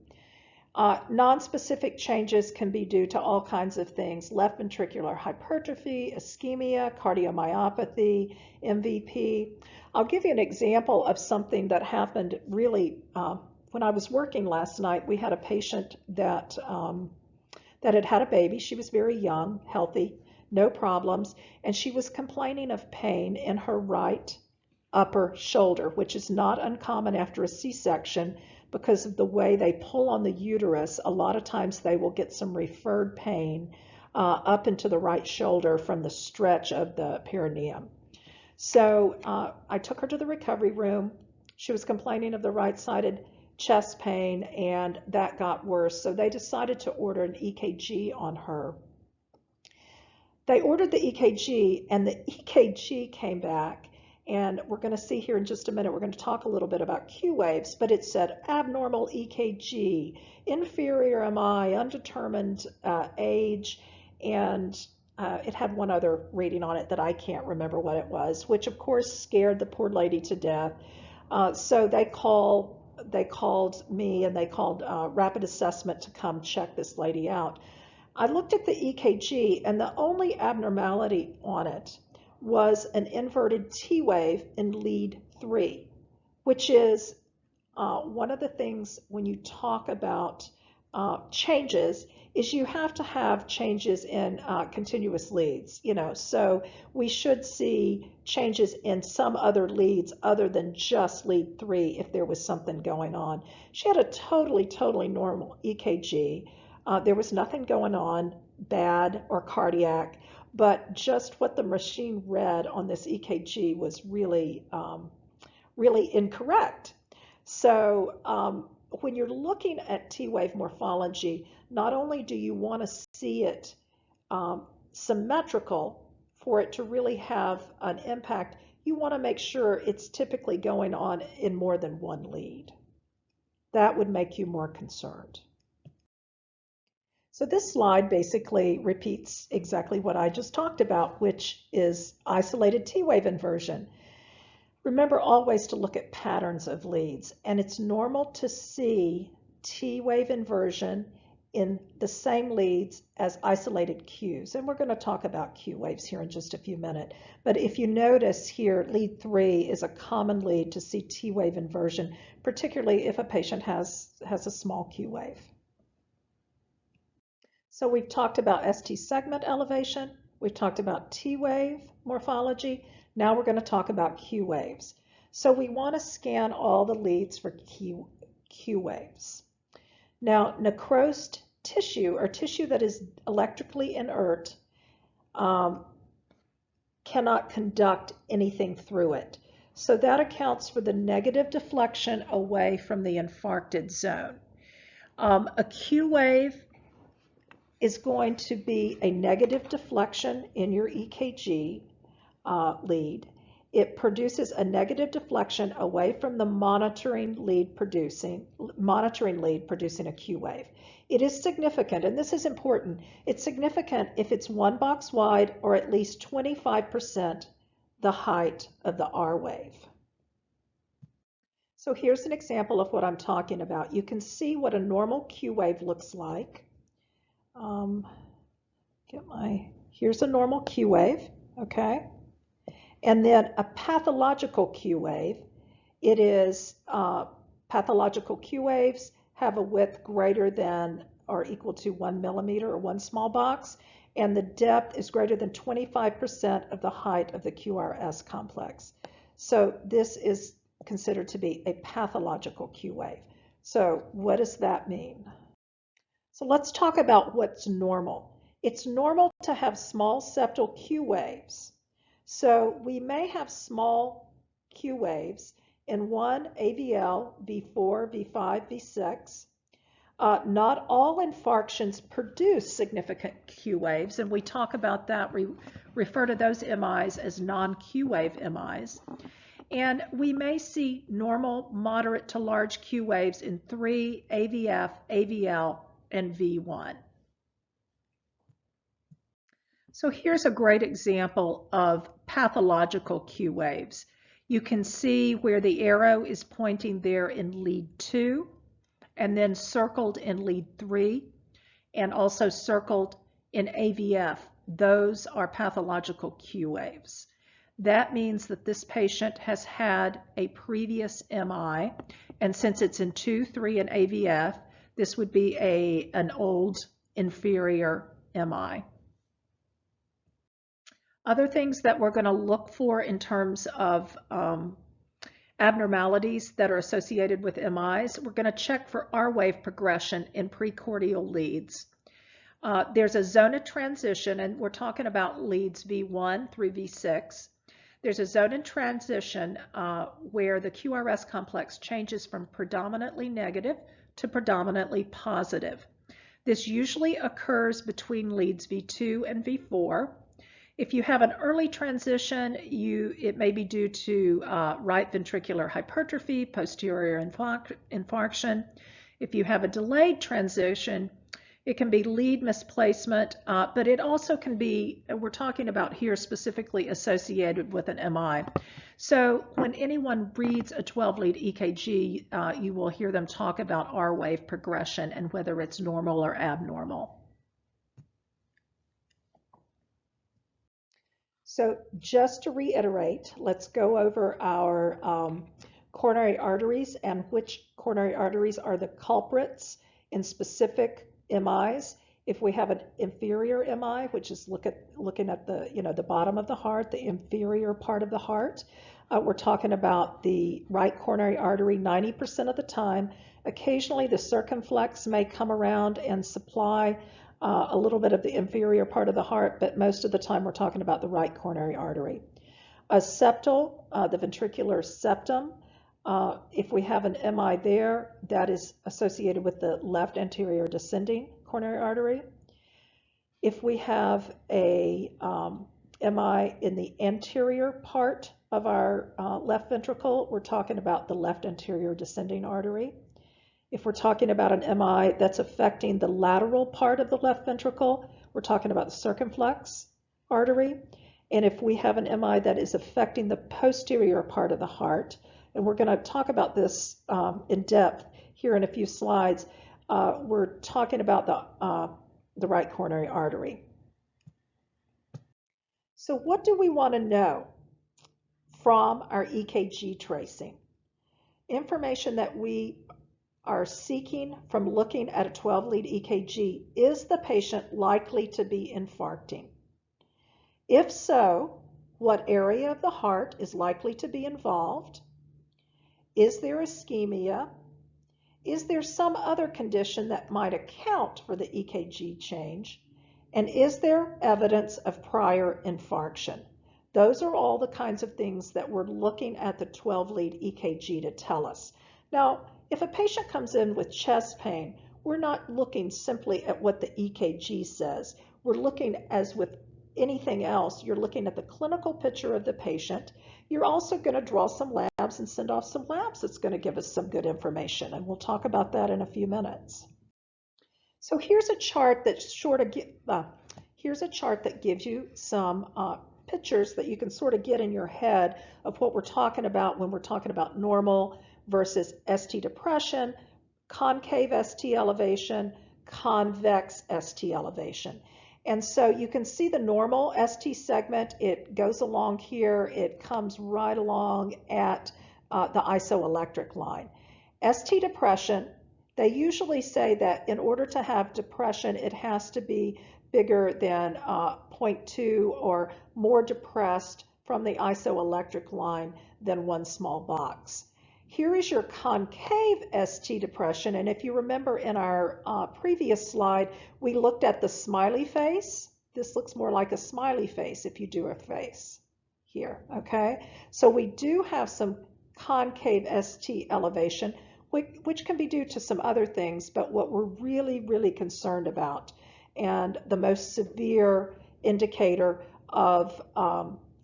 Non-specific changes can be due to all kinds of things: left ventricular hypertrophy, ischemia, cardiomyopathy, MVP. I'll give you an example of something that happened really when I was working last night. We had a patient that had had a baby. She was very young, healthy, no problems, and she was complaining of pain in her right upper shoulder, which is not uncommon after a C-section because of the way they pull on the uterus. A lot of times they will get some referred pain up into the right shoulder from the stretch of the perineum. So I took her to the recovery room. She was complaining of the right-sided chest pain, and that got worse. So they decided to order an EKG on her. They ordered the EKG, and the EKG came back, and we're going to see here in just a minute, we're going to talk a little bit about Q waves, but it said abnormal EKG, inferior MI, undetermined age, and it had one other reading on it that I can't remember what it was, which of course scared the poor lady to death. So they called me, and they called rapid assessment to come check this lady out. I looked at the EKG, and the only abnormality on it was an inverted T wave in lead 3, which is one of the things when you talk about changes is you have to have changes in continuous leads, so we should see changes in some other leads other than just lead 3 if there was something going on. She had a totally normal EKG. There was nothing going on bad or cardiac, but just what the machine read on this EKG was really incorrect. So when you're looking at T-wave morphology, not only do you want to see it symmetrical for it to really have an impact, you want to make sure it's typically going on in more than one lead. That would make you more concerned. So this slide basically repeats exactly what I just talked about, which is isolated T-wave inversion. Remember always to look at patterns of leads, and it's normal to see T-wave inversion in the same leads as isolated Qs, and we're going to talk about Q waves here in just a few minutes. But if you notice here, lead 3 is a common lead to see T-wave inversion, particularly if a patient has a small Q wave. So we've talked about ST segment elevation, we've talked about T wave morphology, now we're going to talk about Q waves. So we want to scan all the leads for Q waves. Now, necrosed tissue, or tissue that is electrically inert, cannot conduct anything through it. So that accounts for the negative deflection away from the infarcted zone. A Q wave is going to be a negative deflection in your EKG lead, it produces a negative deflection away from the monitoring lead producing a Q wave. It is significant, and this is important. It's significant if it's 1 box wide or at least 25% the height of the R wave. So here's an example of what I'm talking about. You can see what a normal Q wave looks like. Here's a normal Q wave, okay? And then a pathological Q wave, pathological Q waves have a width greater than or equal to 1 millimeter or 1 small box, and the depth is greater than 25% of the height of the QRS complex. So this is considered to be a pathological Q wave. So what does that mean? So let's talk about what's normal. It's normal to have small septal Q waves. So we may have small Q waves in 1 AVL, V4, V5, V6. Not all infarctions produce significant Q waves, and we talk about that, refer to those MIs as non-Q wave MIs. And we may see normal, moderate to large Q waves in 3, AVF, AVL, and V1. So here's a great example of pathological Q waves. You can see where the arrow is pointing there in lead 2, and then circled in lead 3, and also circled in AVF. Those are pathological Q waves. That means that this patient has had a previous MI, and since it's in 2, 3, and AVF, this would be an old inferior MI. Other things that we're going to look for in terms of abnormalities that are associated with MIs, we're going to check for R wave progression in precordial leads. There's a zone of transition, and we're talking about leads V1 through V6. There's a zone in transition where the QRS complex changes from predominantly negative to predominantly positive. This usually occurs between leads V2 and V4. If you have an early transition, it may be due to right ventricular hypertrophy, posterior infarction. If you have a delayed transition, it can be lead misplacement, but it also can be, we're talking about here specifically associated with an MI. So when anyone reads a 12-lead EKG, you will hear them talk about R wave progression and whether it's normal or abnormal. So just to reiterate, let's go over our coronary arteries and which coronary arteries are the culprits in specific MIs. If we have an inferior MI, which is looking at the bottom of the heart, the inferior part of the heart, we're talking about the right coronary artery 90% of the time. Occasionally the circumflex may come around and supply a little bit of the inferior part of the heart, but most of the time we're talking about the right coronary artery. A septal, the ventricular septum, if we have an MI there, that is associated with the left anterior descending coronary artery. If we have a MI in the anterior part of our left ventricle, we're talking about the left anterior descending artery. If we're talking about an MI that's affecting the lateral part of the left ventricle, we're talking about the circumflex artery. And if we have an MI that is affecting the posterior part of the heart, and we're going to talk about this in depth here in a few slides, we're talking about the right coronary artery. So what do we want to know from our EKG tracing? Information that we are seeking from looking at a 12-lead EKG. Is the patient likely to be infarcting? If so, what area of the heart is likely to be involved? Is there ischemia? Is there some other condition that might account for the EKG change? And is there evidence of prior infarction? Those are all the kinds of things that we're looking at the 12-lead EKG to tell us. Now, if a patient comes in with chest pain, we're not looking simply at what the EKG says. We're looking, as with anything else, you're looking at the clinical picture of the patient. You're also going to draw some labs and send off some labs that's going to give us some good information, and we'll talk about that in a few minutes. So here's a chart that gives you some pictures that you can sort of get in your head of what we're talking about when we're talking about normal versus ST depression, concave ST elevation, convex ST elevation. And so you can see the normal ST segment. It goes along here. It comes right along at the isoelectric line. ST depression, they usually say that in order to have depression, it has to be bigger than 0.2 or more depressed from the isoelectric line than one small box. Here is your concave ST depression, and if you remember in our previous slide, we looked at the smiley face. This looks more like a smiley face if you do a face here, okay? So we do have some concave ST elevation, which can be due to some other things, but what we're really, really concerned about, and the most severe indicator of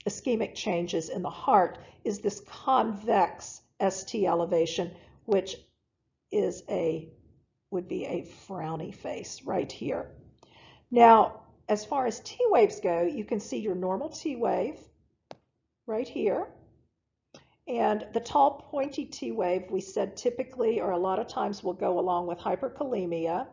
ischemic changes in the heart, is this convex ST elevation, which is would be a frowny face right here. Now, as far as T waves go, you can see your normal T wave right here. And the tall pointy T wave, we said typically or a lot of times will go along with hyperkalemia.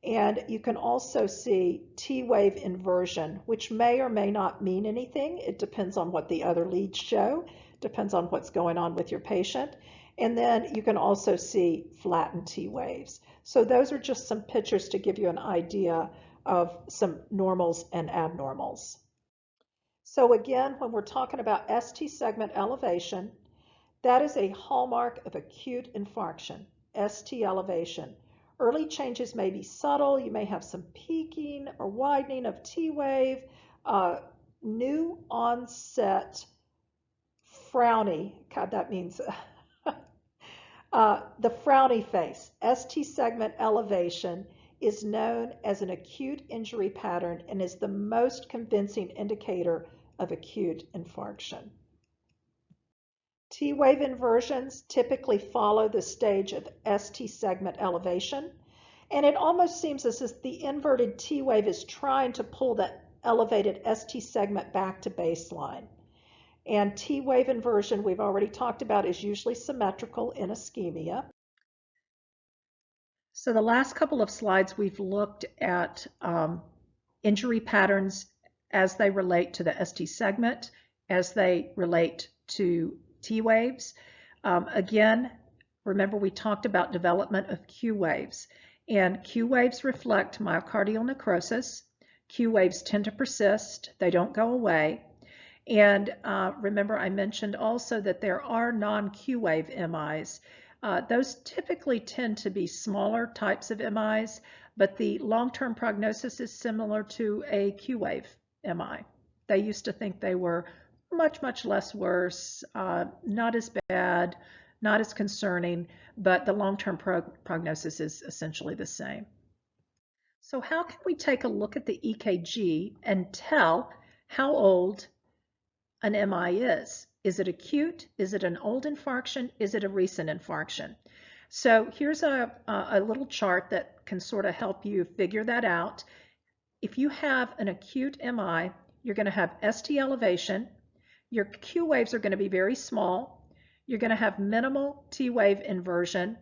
And you can also see T wave inversion, which may or may not mean anything. It depends on what the other leads show, depends on what's going on with your patient. And then you can also see flattened T waves. So those are just some pictures to give you an idea of some normals and abnormals. So again, when we're talking about ST segment elevation, that is a hallmark of acute infarction, ST elevation. Early changes may be subtle. You may have some peaking or widening of T wave, new onset frowny, God, that means the frowny face. ST segment elevation is known as an acute injury pattern and is the most convincing indicator of acute infarction. T wave inversions typically follow the stage of ST segment elevation, and it almost seems as if the inverted T wave is trying to pull that elevated ST segment back to baseline. And T wave inversion, we've already talked about, is usually symmetrical in ischemia. So the last couple of slides, we've looked at injury patterns as they relate to the ST segment, as they relate to T waves. Again, remember we talked about development of Q waves, and Q waves reflect myocardial necrosis. Q waves tend to persist, they don't go away. And remember I mentioned also that there are non-Q wave MIs. Those typically tend to be smaller types of MIs, but the long-term prognosis is similar to a Q wave MI. They used to think they were much, much less worse, not as bad, not as concerning, but the long-term prognosis is essentially the same. So how can we take a look at the EKG and tell how old an MI is? Is it acute? Is it an old infarction? Is it a recent infarction? So here's a little chart that can sort of help you figure that out. If you have an acute MI, you're going to have ST elevation. Your Q waves are going to be very small. You're going to have minimal T wave inversion.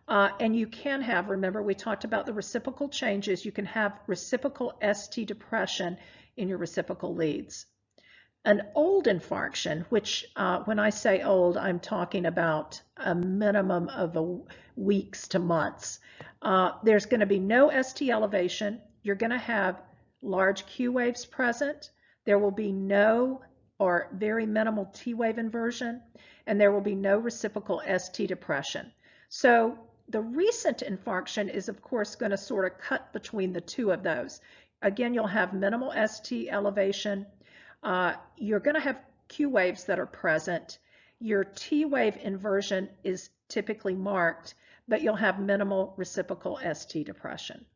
And you can have, remember we talked about the reciprocal changes, you can have reciprocal ST depression in your reciprocal leads. An old infarction, which when I say old, I'm talking about a minimum of weeks to months. There's going to be no ST elevation. You're going to have large Q waves present. There will be no or very minimal T wave inversion, and there will be no reciprocal ST depression. So the recent infarction is, of course, going to sort of cut between the two of those. Again, you'll have minimal ST elevation. You're going to have Q waves that are present. Your T wave inversion is typically marked, but you'll have minimal reciprocal ST depression.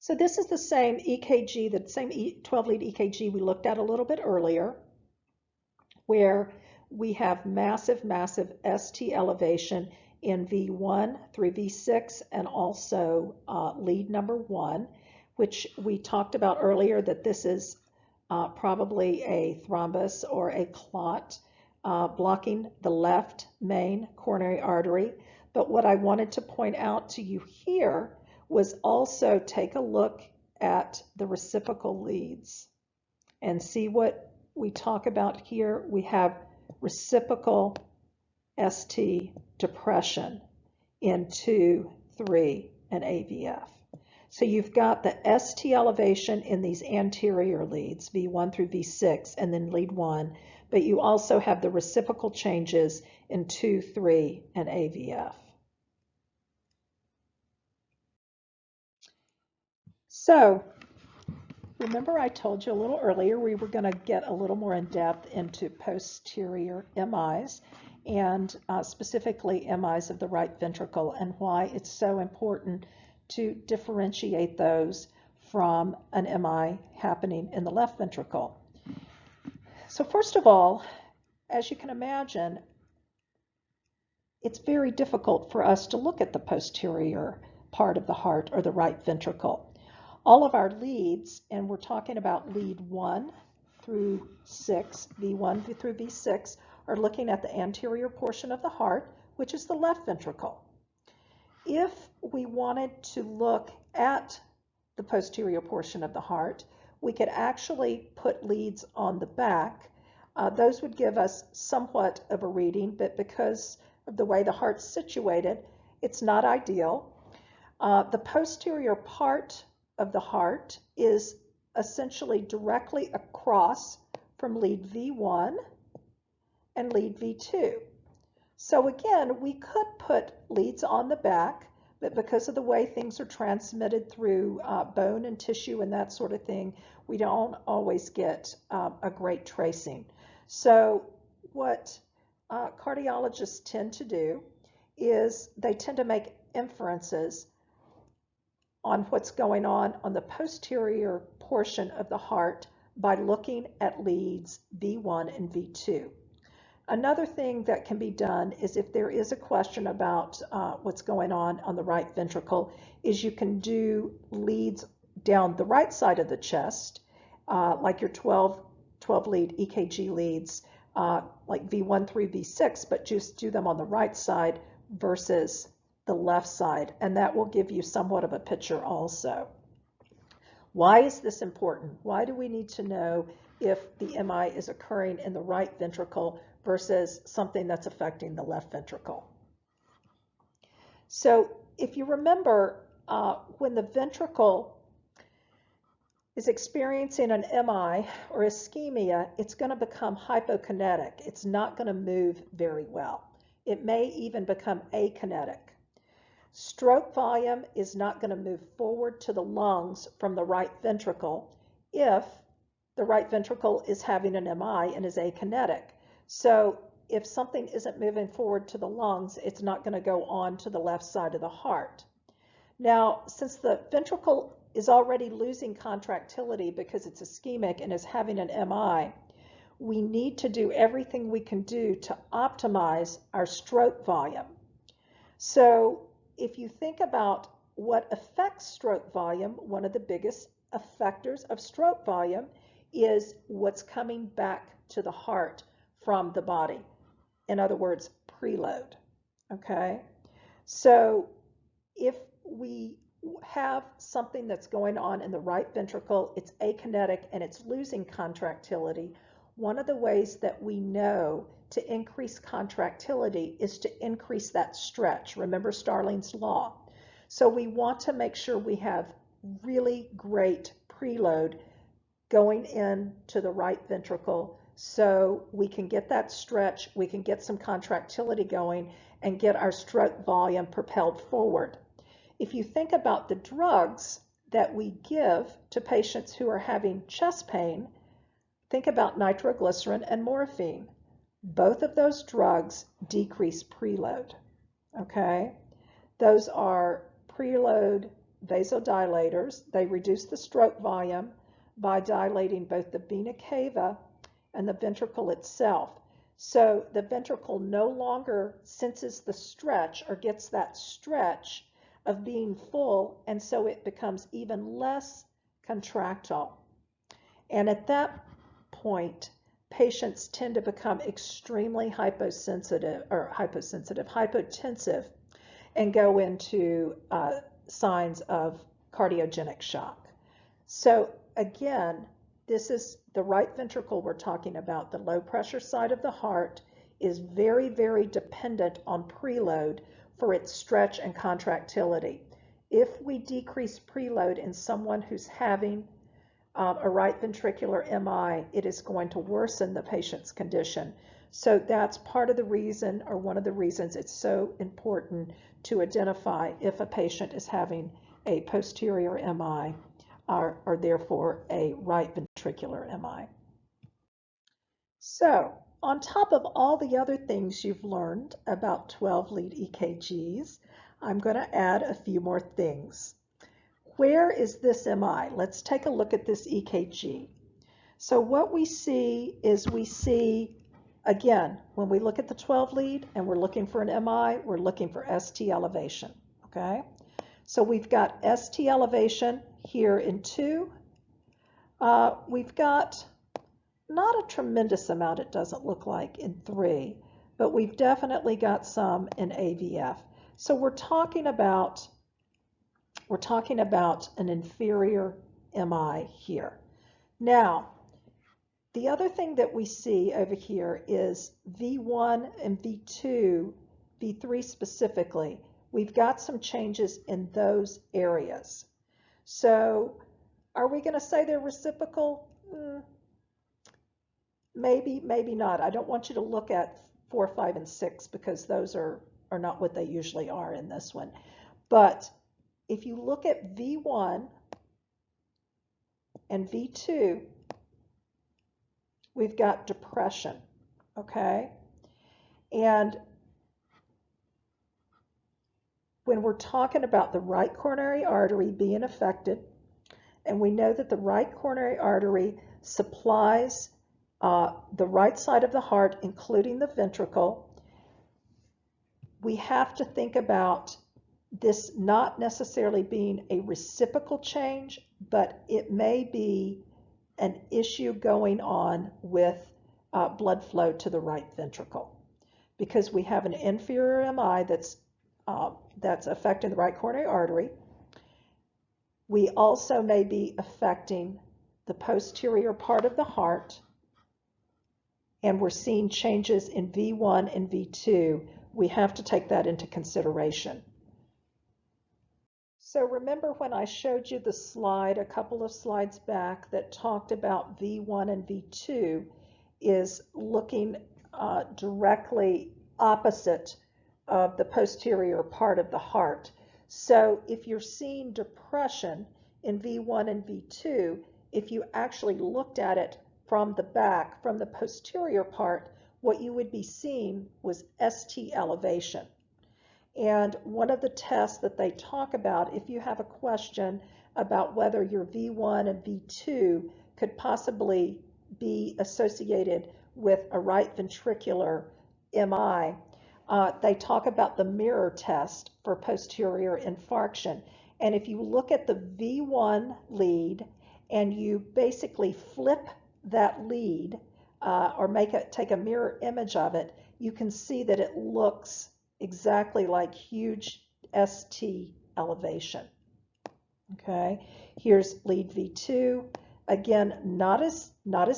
So this is the same EKG, the same 12-lead EKG we looked at a little bit earlier, where we have massive, massive ST elevation in V1 through V6 and also lead number 1, which we talked about earlier that this is probably a thrombus or a clot blocking the left main coronary artery. But what I wanted to point out to you here was also take a look at the reciprocal leads and see what we talk about here. We have reciprocal ST depression in 2, 3, and AVF. So you've got the ST elevation in these anterior leads, V1 through V6, and then lead 1, but you also have the reciprocal changes in 2, 3, and AVF. So remember I told you a little earlier we were going to get a little more in depth into posterior MIs and specifically MIs of the right ventricle and why it's so important to differentiate those from an MI happening in the left ventricle. So first of all, as you can imagine, it's very difficult for us to look at the posterior part of the heart or the right ventricle. All of our leads, and we're talking about lead 1 through 6, V1 through V6, are looking at the anterior portion of the heart, which is the left ventricle. If we wanted to look at the posterior portion of the heart, we could actually put leads on the back. Those would give us somewhat of a reading, but because of the way the heart's situated, it's not ideal. The posterior part of the heart is essentially directly across from lead V1 and lead V2. So again, we could put leads on the back, but because of the way things are transmitted through bone and tissue and that sort of thing, we don't always get a great tracing. So what cardiologists tend to do is they tend to make inferences on what's going on the posterior portion of the heart by looking at leads V1 and V2. Another thing that can be done is if there is a question about what's going on the right ventricle, is you can do leads down the right side of the chest, like your 12-lead EKG leads, like V1 through V6, but just do them on the right side versus the left side, and that will give you somewhat of a picture also. Why is this important? Why do we need to know if the MI is occurring in the right ventricle versus something that's affecting the left ventricle? So if you remember, when the ventricle is experiencing an MI or ischemia, it's going to become hypokinetic. It's not going to move very well. It may even become akinetic. Stroke volume is not going to move forward to the lungs from the right ventricle if the right ventricle is having an MI and is akinetic. So if something isn't moving forward to the lungs, it's not going to go on to the left side of the heart. Now, since the ventricle is already losing contractility because it's ischemic and is having an MI, we need to do everything we can do to optimize our stroke volume. So if you think about what affects stroke volume, one of the biggest effectors of stroke volume is what's coming back to the heart from the body. In other words, preload. Okay? So if we have something that's going on in the right ventricle, it's akinetic and it's losing contractility, one of the ways that we know to increase contractility is to increase that stretch. Remember Starling's law. So we want to make sure we have really great preload going into the right ventricle so we can get that stretch, we can get some contractility going and get our stroke volume propelled forward. If you think about the drugs that we give to patients who are having chest pain, think about nitroglycerin and morphine. Both of those drugs decrease preload, okay? Those are preload vasodilators. They reduce the stroke volume by dilating both the vena cava and the ventricle itself. So the ventricle no longer senses the stretch or gets that stretch of being full, and so it becomes even less contractile. And at that point, patients tend to become extremely hypotensive, and go into signs of cardiogenic shock. So again, this is the right ventricle we're talking about. The low pressure side of the heart is very, very dependent on preload for its stretch and contractility. If we decrease preload in someone who's having a right ventricular MI, it is going to worsen the patient's condition. So that's part of the reason, or one of the reasons, it's so important to identify if a patient is having a posterior MI or therefore a right ventricular MI. So on top of all the other things you've learned about 12-lead EKGs, I'm going to add a few more things. Where is this MI? Let's take a look at this EKG. So what we see is again, when we look at the 12-lead and we're looking for an MI, we're looking for ST elevation, okay? So we've got ST elevation here in 2. We've got not a tremendous amount, it doesn't look like, in 3, but we've definitely got some in AVF. So we're talking about an inferior MI here. Now, the other thing that we see over here is V1 and V2, V3 specifically. We've got some changes in those areas. So are we going to say they're reciprocal? Maybe, maybe not. I don't want you to look at 4, 5, and 6 because those are not what they usually are in this one. But if you look at V1 and V2, we've got depression, okay? And when we're talking about the right coronary artery being affected, and we know that the right coronary artery supplies the right side of the heart, including the ventricle, we have to think about this not necessarily being a reciprocal change, but it may be an issue going on with blood flow to the right ventricle, because we have an inferior MI that's affecting the right coronary artery. We also may be affecting the posterior part of the heart, and we're seeing changes in V1 and V2. We have to take that into consideration. So remember when I showed you the slide a couple of slides back that talked about V1 and V2 is looking directly opposite of the posterior part of the heart. So if you're seeing depression in V1 and V2, if you actually looked at it from the back, from the posterior part, what you would be seeing was ST elevation. And one of the tests that they talk about, if you have a question about whether your V1 and V2 could possibly be associated with a right ventricular MI, they talk about the mirror test for posterior infarction. And if you look at the V1 lead and you basically flip that lead or take a mirror image of it, you can see that it looks exactly like huge ST elevation. Okay, here's lead V2. Again, not as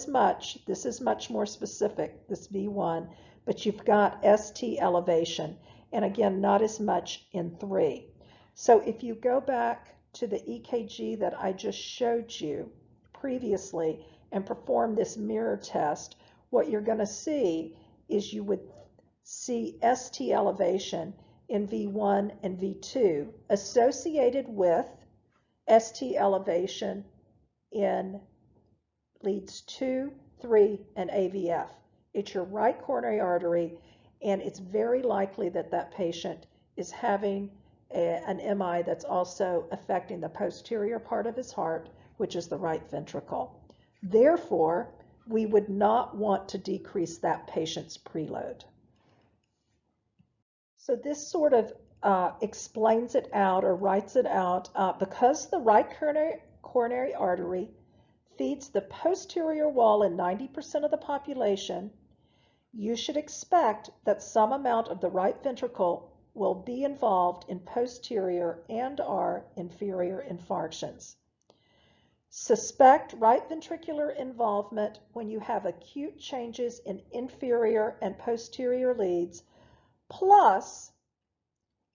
much. This is much more specific, this V1, but you've got ST elevation, and again, not as much in 3. So if you go back to the EKG that I just showed you previously and perform this mirror test, what you're going to see is you would see ST elevation in V1 and V2 associated with ST elevation in leads 2, 3, and AVF. It's your right coronary artery, and it's very likely that that patient is having an MI that's also affecting the posterior part of his heart, which is the right ventricle. Therefore, we would not want to decrease that patient's preload. So this sort of explains it out or writes it out because the right coronary artery feeds the posterior wall in 90% of the population. You should expect that some amount of the right ventricle will be involved in posterior and/or inferior infarctions. Suspect right ventricular involvement when you have acute changes in inferior and posterior leads, plus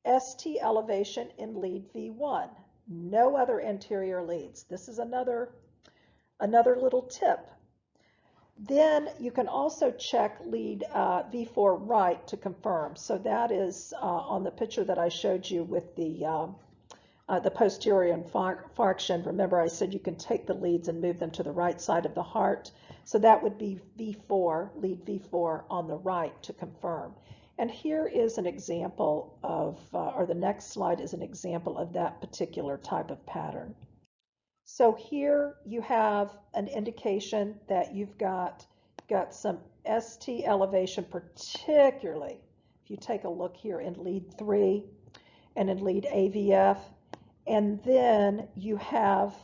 ST elevation in lead V1. No other anterior leads. This is another little tip. Then you can also check lead V4 right to confirm. So that is on the picture that I showed you with the posterior infarction. Remember, I said you can take the leads and move them to the right side of the heart. So that would be V4, lead V4 on the right to confirm. And here is an example of, or the next slide is an example of that particular type of pattern. So here you have an indication that you've got some ST elevation, particularly if you take a look here in lead 3 and in lead AVF, and then you have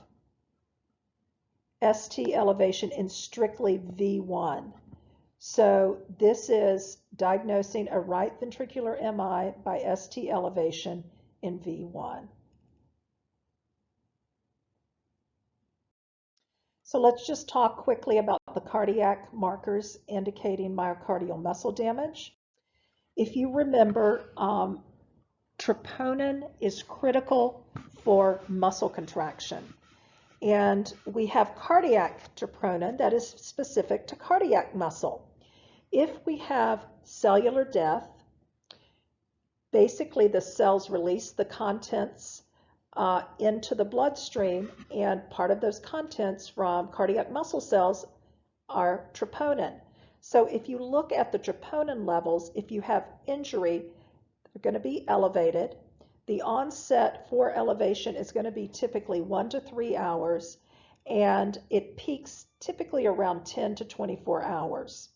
ST elevation in strictly V1. So this is diagnosing a right ventricular MI by ST elevation in V1. So let's just talk quickly about the cardiac markers indicating myocardial muscle damage. If you remember, troponin is critical for muscle contraction. And we have cardiac troponin that is specific to cardiac muscle. If we have cellular death, basically the cells release the contents into the bloodstream, and part of those contents from cardiac muscle cells are troponin. So if you look at the troponin levels, if you have injury, they're going to be elevated. The onset for elevation is going to be typically 1 to 3 hours, and it peaks typically around 10 to 24 hours.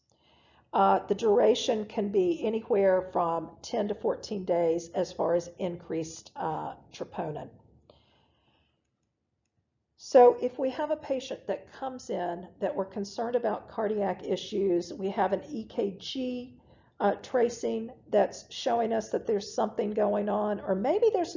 The duration can be anywhere from 10 to 14 days as far as increased troponin. So if we have a patient that comes in that we're concerned about cardiac issues, we have an EKG tracing that's showing us that there's something going on, or maybe it's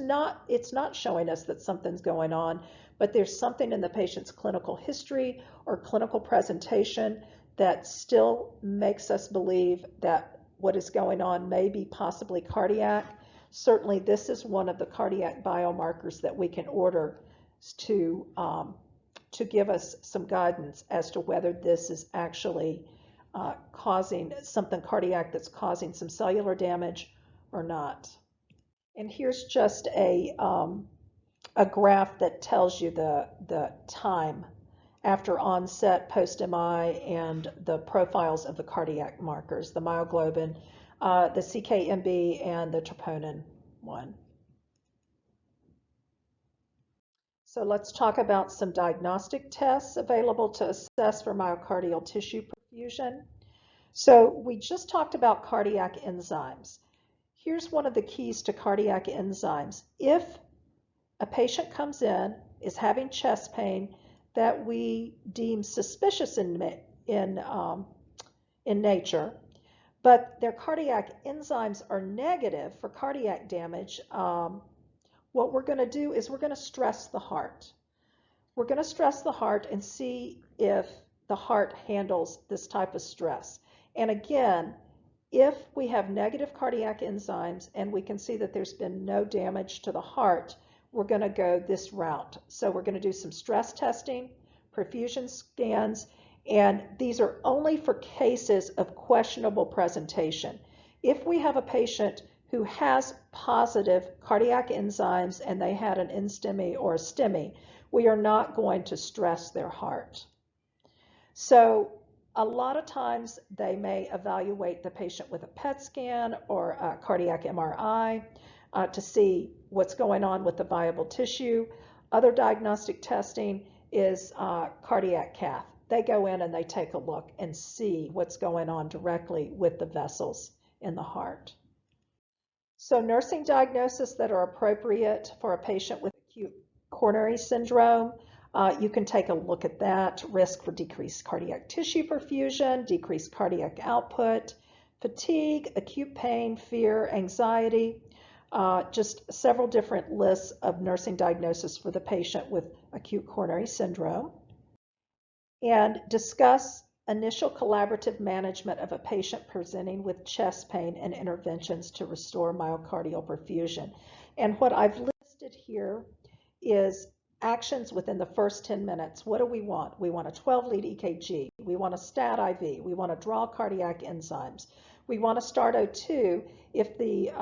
not showing us that something's going on, but there's something in the patient's clinical history or clinical presentation that still makes us believe that what is going on may be possibly cardiac. Certainly this is one of the cardiac biomarkers that we can order to give us some guidance as to whether this is actually causing something cardiac that's causing some cellular damage or not. And here's just a graph that tells you the time after onset, post-MI, and the profiles of the cardiac markers, the myoglobin, the CKMB, and the troponin one. So let's talk about some diagnostic tests available to assess for myocardial tissue perfusion. So we just talked about cardiac enzymes. Here's one of the keys to cardiac enzymes. If a patient comes in, is having chest pain that we deem suspicious in nature, but their cardiac enzymes are negative for cardiac damage, what we're going to do is we're going to stress the heart. We're going to stress the heart and see if the heart handles this type of stress. And again, if we have negative cardiac enzymes and we can see that there's been no damage to the heart, we're going to go this route. So we're going to do some stress testing, perfusion scans, and these are only for cases of questionable presentation. If we have a patient who has positive cardiac enzymes and they had an NSTEMI or a STEMI, we are not going to stress their heart. So a lot of times they may evaluate the patient with a PET scan or a cardiac MRI to see what's going on with the viable tissue. Other diagnostic testing is cardiac cath. They go in and they take a look and see what's going on directly with the vessels in the heart. So nursing diagnoses that are appropriate for a patient with acute coronary syndrome, you can take a look at that. Risk for decreased cardiac tissue perfusion, decreased cardiac output, fatigue, acute pain, fear, anxiety, just several different lists of nursing diagnoses for the patient with acute coronary syndrome. And discuss initial collaborative management of a patient presenting with chest pain and interventions to restore myocardial perfusion. And what I've listed here is actions within the first 10 minutes. What do we want? We want a 12-lead EKG. We want a stat IV. We want to draw cardiac enzymes. We want to start O2 if the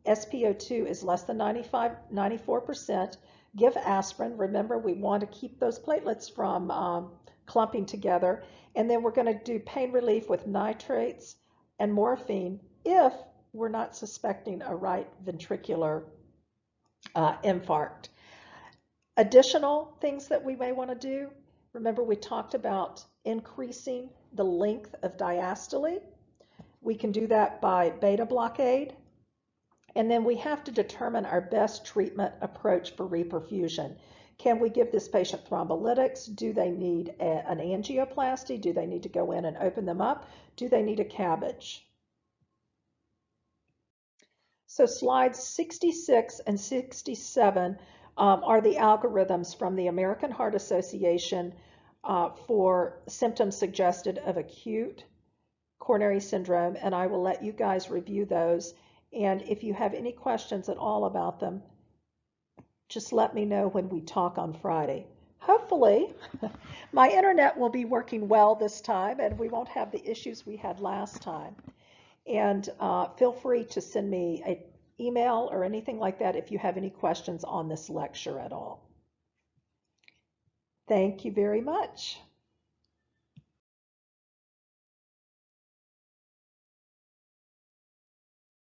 SpO2 is less than 94%. Give aspirin. Remember, we want to keep those platelets from clumping together. And then we're going to do pain relief with nitrates and morphine if we're not suspecting a right ventricular infarct. Additional things that we may want to do, remember we talked about increasing the length of diastole. We can do that by beta blockade. And then we have to determine our best treatment approach for reperfusion. Can we give this patient thrombolytics? Do they need an angioplasty? Do they need to go in and open them up? Do they need a CABG? So slides 66 and 67 are the algorithms from the American Heart Association for symptoms suggested of acute coronary syndrome, and I will let you guys review those. And if you have any questions at all about them, just let me know when we talk on Friday. Hopefully, my internet will be working well this time and we won't have the issues we had last time. And feel free to send me an email or anything like that if you have any questions on this lecture at all. Thank you very much.